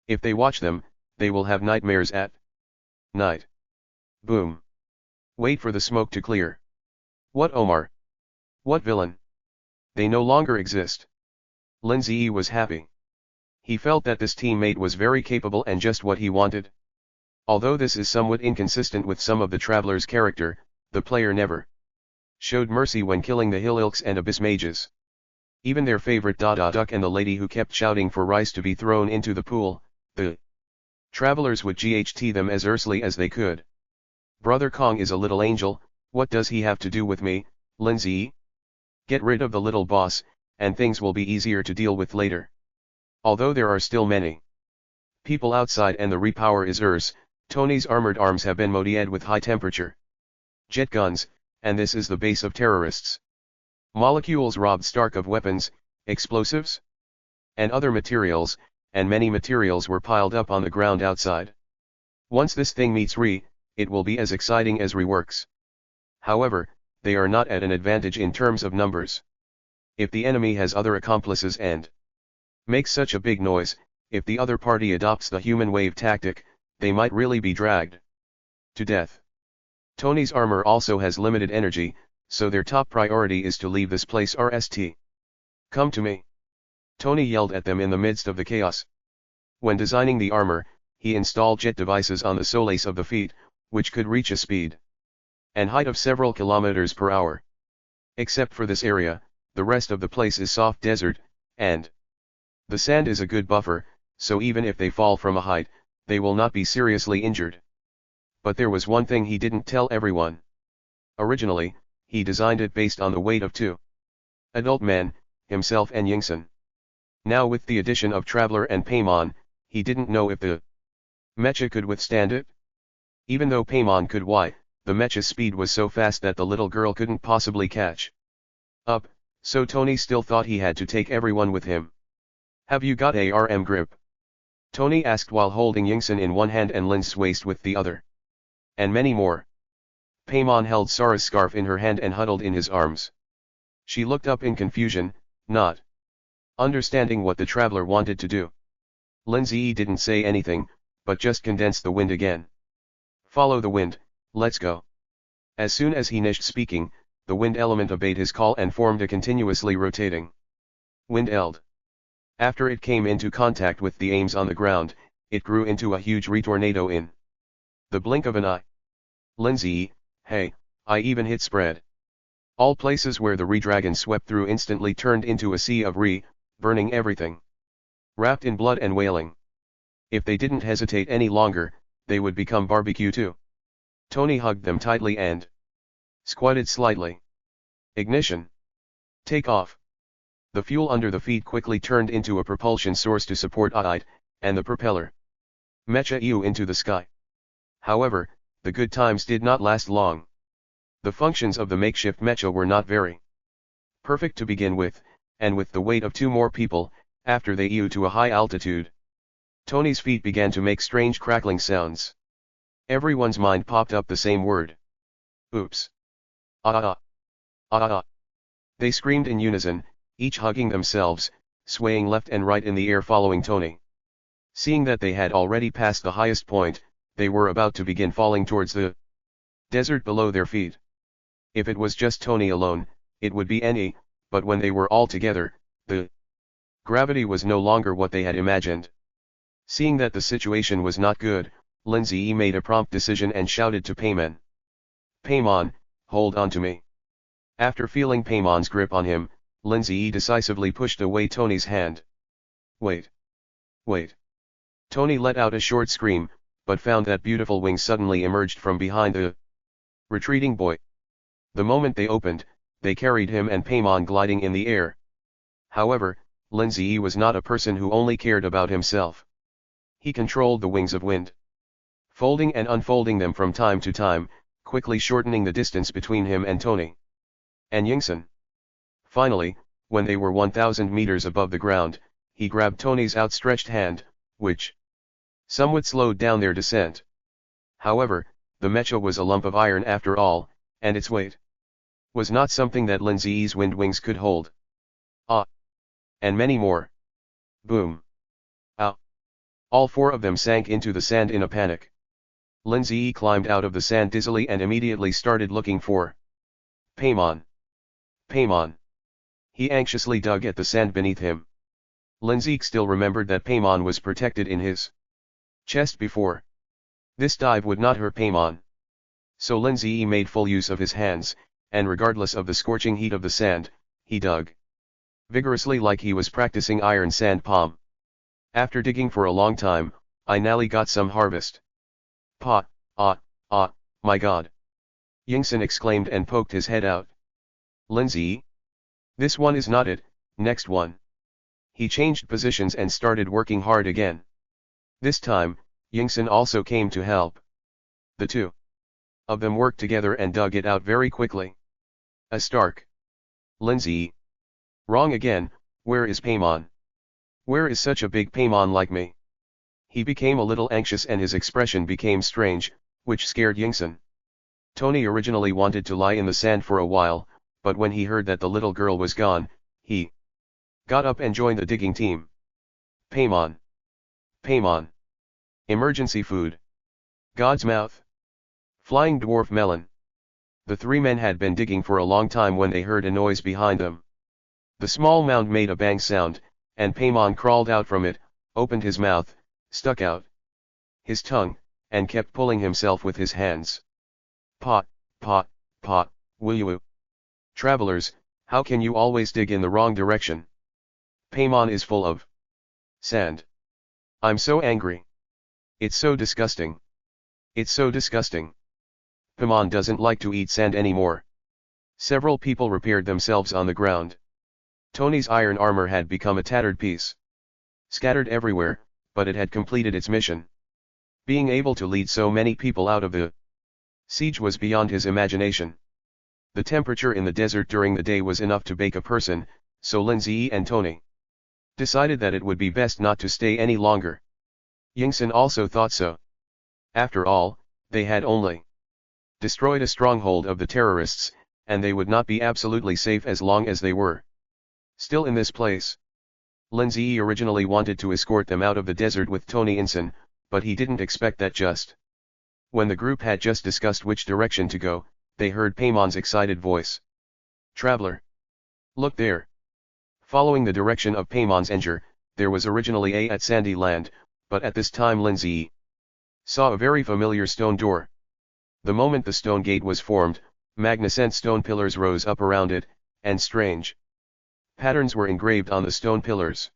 If they watch them, they will have nightmares at night. Boom. Wait for the smoke to clear. What Omar? What villain? They no longer exist. Lindsay was happy. He felt that this teammate was very capable and just what he wanted. Although this is somewhat inconsistent with some of the Traveler's character, the player never showed mercy when killing the Hill Ilks and Abyss Mages. Even their favorite Duck and the lady who kept shouting for rice to be thrown into the pool, the Travelers would GHT them as earthly as they could. Brother Kong is a little angel, what does he have to do with me, Lindsay? Get rid of the little boss, and things will be easier to deal with later. Although there are still many people outside and the repower is Earth's, Tony's armored arms have been modified with high temperature jet guns, and this is the base of terrorists. Molecules robbed Stark of weapons, explosives, and other materials, and many materials were piled up on the ground outside. Once this thing meets it will be as exciting as works. However, they are not at an advantage in terms of numbers. If the enemy has other accomplices and makes such a big noise, if the other party adopts the human wave tactic, they might really be dragged to death. Tony's armor also has limited energy, so their top priority is to leave this place RST. Come to me. Tony yelled at them in the midst of the chaos. When designing the armor, he installed jet devices on the soles of the feet, which could reach a speed and height of several kilometers per hour. Except for this area, the rest of the place is soft desert, and the sand is a good buffer, so even if they fall from a height, they will not be seriously injured. But there was one thing he didn't tell everyone. Originally, he designed it based on the weight of two adult men, himself and Yingson. Now with the addition of Traveler and Paimon, he didn't know if the mecha could withstand it. Even though Paimon could the mecha's speed was so fast that the little girl couldn't possibly catch up, so Tony still thought he had to take everyone with him. Have you got a RM grip? Tony asked while holding Yingson in one hand and Lin's waist with the other. And many more. Paimon held Sara's scarf in her hand and huddled in his arms. She looked up in confusion, not understanding what the Traveler wanted to do. Lindsay didn't say anything, but just condensed the wind again. Follow the wind, let's go. As soon as he finished speaking, the wind element obeyed his call and formed a continuously rotating wind eld. After it came into contact with the aims on the ground, it grew into a huge retornado in the blink of an eye. Lindsay, hey, I even hit spread. All places where the Re-Dragon swept through instantly turned into a sea of burning everything. Wrapped in blood and wailing. If they didn't hesitate any longer, they would become barbecue too. Tony hugged them tightly and squatted slightly. Ignition. Take off. The fuel under the feet quickly turned into a propulsion source to support it, and the propeller mecha into the sky. However, the good times did not last long. The functions of the makeshift mecha were not very perfect to begin with, and with the weight of two more people, after they to a high altitude, Tony's feet began to make strange crackling sounds. Everyone's mind popped up the same word. Oops. Ah ah ah ah. They screamed in unison, each hugging themselves, swaying left and right in the air following Tony. Seeing that they had already passed the highest point, they were about to begin falling towards the desert below their feet. If it was just Tony alone, it would be any, but when they were all together, the gravity was no longer what they had imagined. Seeing that the situation was not good, Lindsay made a prompt decision and shouted to Paimon. Paimon, hold on to me. After feeling Paimon's grip on him, Lindsay decisively pushed away Tony's hand. Wait. Wait. Tony let out a short scream, but found that beautiful wings suddenly emerged from behind the retreating boy. The moment they opened, they carried him and Paimon gliding in the air. However, Lindsay was not a person who only cared about himself. He controlled the wings of wind, folding and unfolding them from time to time, quickly shortening the distance between him and Tony and Yingson. Finally, when they were 1,000 meters above the ground, he grabbed Tony's outstretched hand, which somewhat slowed down their descent. However, the mecha was a lump of iron after all, and its weight was not something that Lindsay's wind wings could hold. Ah! And many more. Boom! Ow! All four of them sank into the sand in a panic. Lindsay climbed out of the sand dizzily and immediately started looking for Paimon. Paimon. He anxiously dug at the sand beneath him. Lindsay still remembered that Paimon was protected in his chest before. This dive would not hurt Paimon. So Lindsay made full use of his hands, and regardless of the scorching heat of the sand, he dug vigorously like he was practicing iron sand palm. After digging for a long time, I nearly got some harvest. My god! Yingson exclaimed and poked his head out. Lindsay? This one is not it, next one. He changed positions and started working hard again. This time, Yingson also came to help. The two of them worked together and dug it out very quickly. A Stark. Lindsay. Wrong again, where is Paimon? Where is such a big Paimon like me? He became a little anxious and his expression became strange, which scared Yingson. Tony originally wanted to lie in the sand for a while, but when he heard that the little girl was gone, he got up and joined the digging team. Paimon. Paimon. Emergency food. God's mouth. Flying dwarf melon. The three men had been digging for a long time when they heard a noise behind them. The small mound made a bang sound, and Paimon crawled out from it, opened his mouth, stuck out his tongue, and kept pulling himself with his hands. Pot, will you? Travelers, how can you always dig in the wrong direction? Paimon is full of sand. I'm so angry. It's so disgusting. It's so disgusting. Paimon doesn't like to eat sand anymore. Several people repaired themselves on the ground. Tony's iron armor had become a tattered piece, scattered everywhere, but it had completed its mission. Being able to lead so many people out of the siege was beyond his imagination. The temperature in the desert during the day was enough to bake a person, so Lindsay and Tony decided that it would be best not to stay any longer. Yingson also thought so. After all, they had only destroyed a stronghold of the terrorists, and they would not be absolutely safe as long as they were still in this place. Lindsay originally wanted to escort them out of the desert with Tony Inson, but he didn't expect that just when the group had just discussed which direction to go, they heard Paimon's excited voice. Traveler! Look there! Following the direction of Paimon's anger, there was originally a at Sandy Land, but at this time Lindsay saw a very familiar stone door. The moment the stone gate was formed, magnificent stone pillars rose up around it, and strange patterns were engraved on the stone pillars.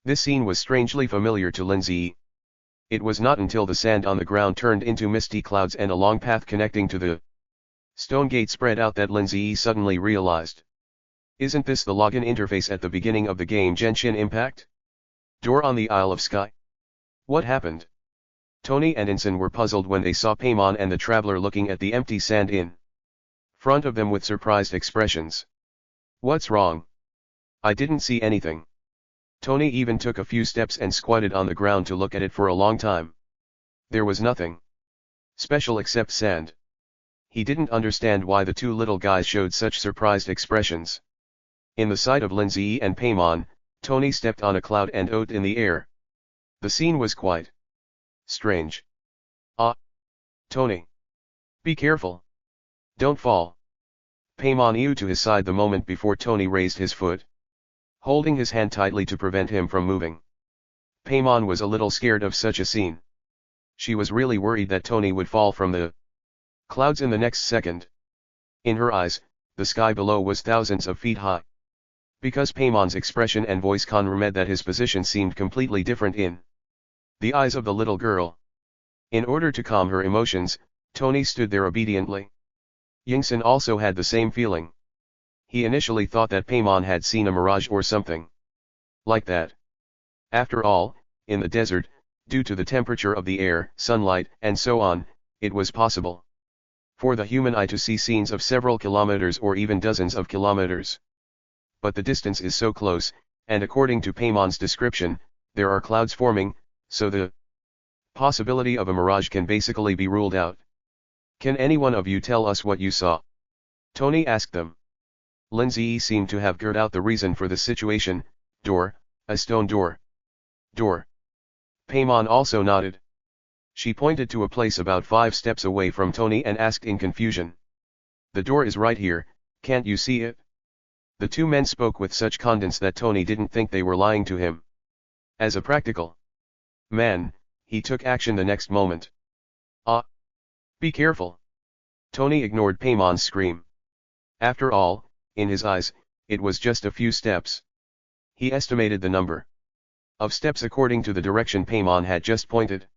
This scene was strangely familiar to Lindsay. It was not until the sand on the ground turned into misty clouds and a long path connecting to the stone gate spread out that Lindsay suddenly realized. Isn't this the login interface at the beginning of the game Genshin Impact? Door on the Isle of Sky? What happened? Tony and Inson were puzzled when they saw Paimon and the traveler looking at the empty sand in front of them with surprised expressions. What's wrong? I didn't see anything. Tony even took a few steps and squatted on the ground to look at it for a long time. There was nothing special except sand. He didn't understand why the two little guys showed such surprised expressions. In the sight of Lindsay and Paimon, Tony stepped on a cloud and oat in the air. The scene was quite strange. Ah! Tony! Be careful! Don't fall! Paimon ew to his side the moment before Tony raised his foot, holding his hand tightly to prevent him from moving. Paimon was a little scared of such a scene. She was really worried that Tony would fall from the clouds in the next second. In her eyes, the sky below was thousands of feet high. Because Paymon's expression and voice confirmed that his position seemed completely different in the eyes of the little girl. In order to calm her emotions, Tony stood there obediently. Yingsun also had the same feeling. He initially thought that Paimon had seen a mirage or something like that. After all, in the desert, due to the temperature of the air, sunlight, and so on, it was possible for the human eye to see scenes of several kilometers or even dozens of kilometers. But the distance is so close, and according to Paymon's description, there are clouds forming, so the possibility of a mirage can basically be ruled out. Can any one of you tell us what you saw? Tony asked them. Lin Ziyi seemed to have figured out the reason for the situation. Door, a stone door. Door. Paimon also nodded. She pointed to a place about 5 steps away from Tony and asked in confusion. The door is right here, can't you see it? The two men spoke with such confidence that Tony didn't think they were lying to him. As a practical man, he took action the next moment. Ah! Be careful! Tony ignored Paymon's scream. After all, in his eyes, it was just a few steps. He estimated the number of steps according to the direction Paimon had just pointed.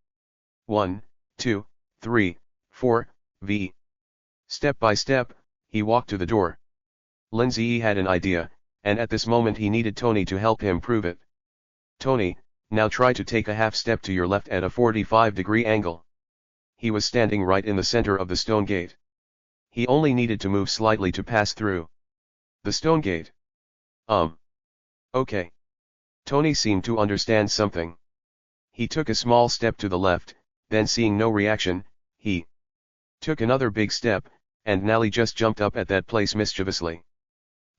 1, 2, 3, 4, v. Step by step, he walked to the door. Lin Ziyi had an idea, and at this moment he needed Tony to help him prove it. Tony, now try to take a half step to your left at a 45-degree angle. He was standing right in the center of the stone gate. He only needed to move slightly to pass through the stone gate. Okay. Tony seemed to understand something. He took a small step to the left, then seeing no reaction, he took another big step, and Nally just jumped up at that place mischievously.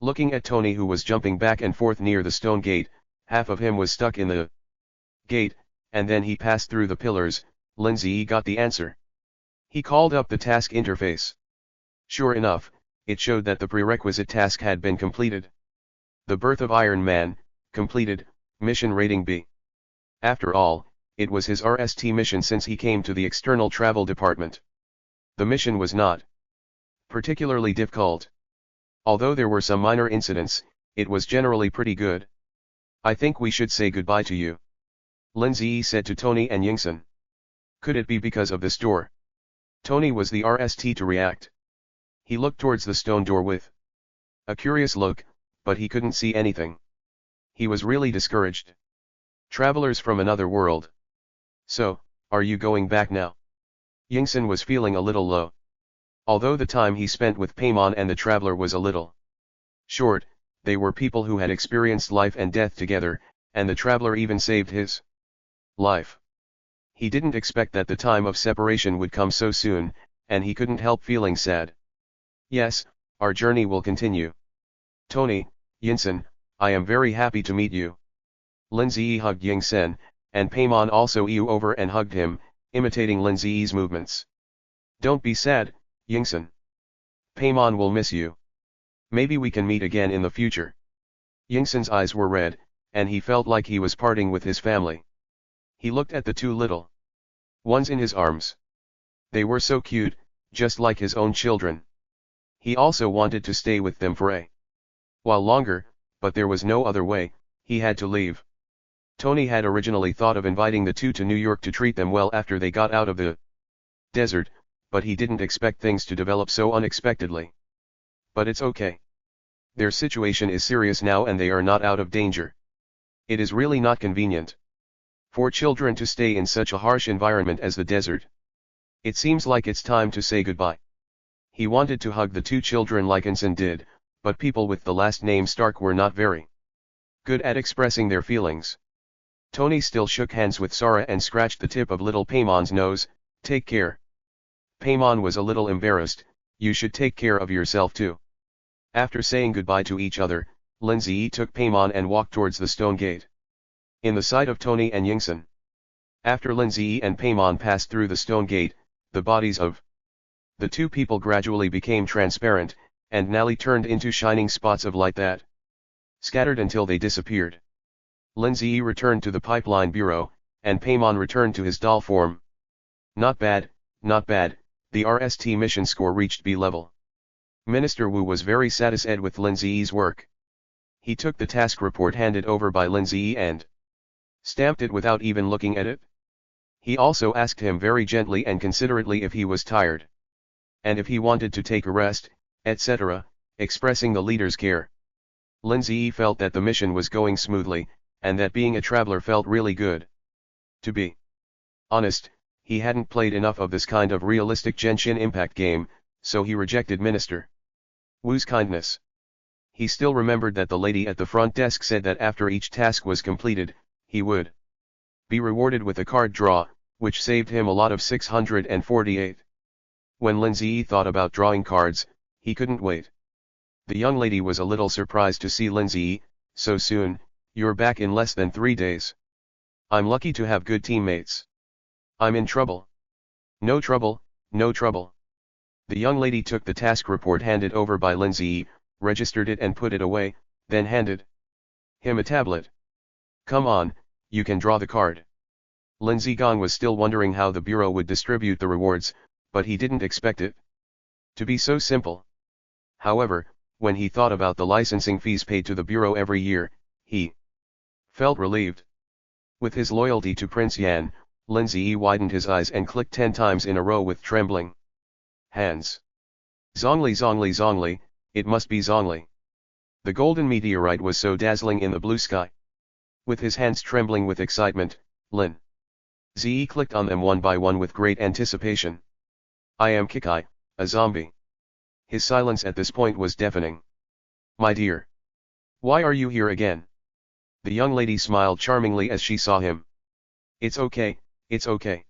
Looking at Tony, who was jumping back and forth near the stone gate, half of him was stuck in the gate, and then he passed through the pillars. Lin Ziyi got the answer. He called up the task interface. Sure enough, it showed that the prerequisite task had been completed. The Birth of Iron Man, completed, mission rating B. After all, it was his RST mission since he came to the external travel department. The mission was not particularly difficult. Although there were some minor incidents, it was generally pretty good. I think we should say goodbye to you, Lin Ziyi said to Tony and Yingsun. Could it be because of this door? Tony was the RST to react. He looked towards the stone door with a curious look, but he couldn't see anything. He was really discouraged. Travelers from another world. So, are you going back now? Yingsun was feeling a little low. Although the time he spent with Paimon and the traveler was a little short, they were people who had experienced life and death together, and the traveler even saved his life. He didn't expect that the time of separation would come so soon, and he couldn't help feeling sad. Yes, our journey will continue. Tony, Yingsun, I am very happy to meet you. Lin Ziyi hugged Yingsun, and Paimon also ew over and hugged him, imitating Lin Ziyi's movements. Don't be sad, Yingsun. Paimon will miss you. Maybe we can meet again in the future. Yingsun's eyes were red, and he felt like he was parting with his family. He looked at the two little ones in his arms. They were so cute, just like his own children. He also wanted to stay with them for a while longer, but there was no other way, he had to leave. Tony had originally thought of inviting the two to New York to treat them well after they got out of the desert, but he didn't expect things to develop so unexpectedly. But it's okay. Their situation is serious now and they are not out of danger. It is really not convenient for children to stay in such a harsh environment as the desert. It seems like it's time to say goodbye. He wanted to hug the two children like Yingsun did, but people with the last name Stark were not very good at expressing their feelings. Tony still shook hands with Sara and scratched the tip of little Paimon's nose. Take care. Paimon was a little embarrassed. You should take care of yourself too. After saying goodbye to each other, Lin Ziyi took Paimon and walked towards the stone gate. In the sight of Tony and Yingsun. After Lin Ziyi and Paimon passed through the stone gate, the bodies of the two people gradually became transparent, and Nally turned into shining spots of light that scattered until they disappeared. Lin Ziyi returned to the pipeline bureau, and Paimon returned to his doll form. Not bad, not bad, the RST mission score reached B level. Minister Wu was very satisfied with Lin Ziyi's work. He took the task report handed over by Lindsay and stamped it without even looking at it. He also asked him very gently and considerately if he was tired, and if he wanted to take a rest, etc., expressing the leader's care. Lindsay felt that the mission was going smoothly, and that being a traveler felt really good. To be honest, he hadn't played enough of this kind of realistic Genshin Impact game, so he rejected Minister Wu's kindness. He still remembered that the lady at the front desk said that after each task was completed, he would be rewarded with a card draw, which saved him a lot of 648. When Lindsay thought about drawing cards, he couldn't wait. The young lady was a little surprised to see Lindsay. So soon, you're back in less than 3 days. I'm lucky to have good teammates. I'm in trouble. No trouble, no trouble. The young lady took the task report handed over by Lindsay, registered it and put it away, then handed him a tablet. Come on, you can draw the card. Lindsay Gong was still wondering how the bureau would distribute the rewards, but he didn't expect it to be so simple. However, when he thought about the licensing fees paid to the bureau every year, he felt relieved. With his loyalty to Prince Yan, Lindsay widened his eyes and clicked 10 times in a row with trembling hands. Zhongli Zhongli Zhongli, it must be Zhongli. The golden meteorite was so dazzling in the blue sky. With his hands trembling with excitement, Lin Zi clicked on them one by one with great anticipation. I am Kikai, a zombie. His silence at this point was deafening. My dear. Why are you here again? The young lady smiled charmingly as she saw him. It's okay, it's okay.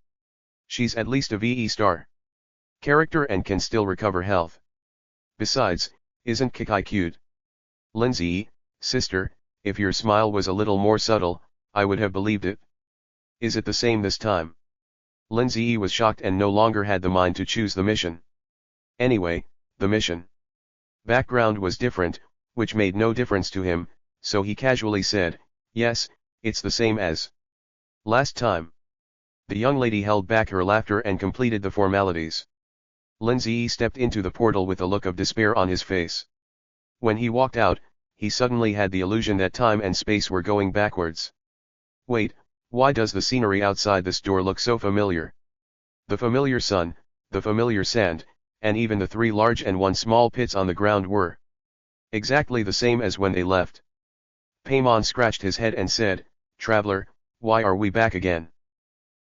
She's at least a VE star character and can still recover health. Besides, isn't Kikai cute? Lindsay, sister, if your smile was a little more subtle, I would have believed it. Is it the same this time? Lindsay was shocked and no longer had the mind to choose the mission. Anyway, the mission background was different, which made no difference to him, so he casually said, yes, it's the same as last time. The young lady held back her laughter and completed the formalities. Lindsay stepped into the portal with a look of despair on his face. When he walked out, he suddenly had the illusion that time and space were going backwards. Wait, why does the scenery outside this door look so familiar? The familiar sun, the familiar sand, and even the 3 large and 1 small pits on the ground were exactly the same as when they left. Paimon scratched his head and said, Traveler, why are we back again?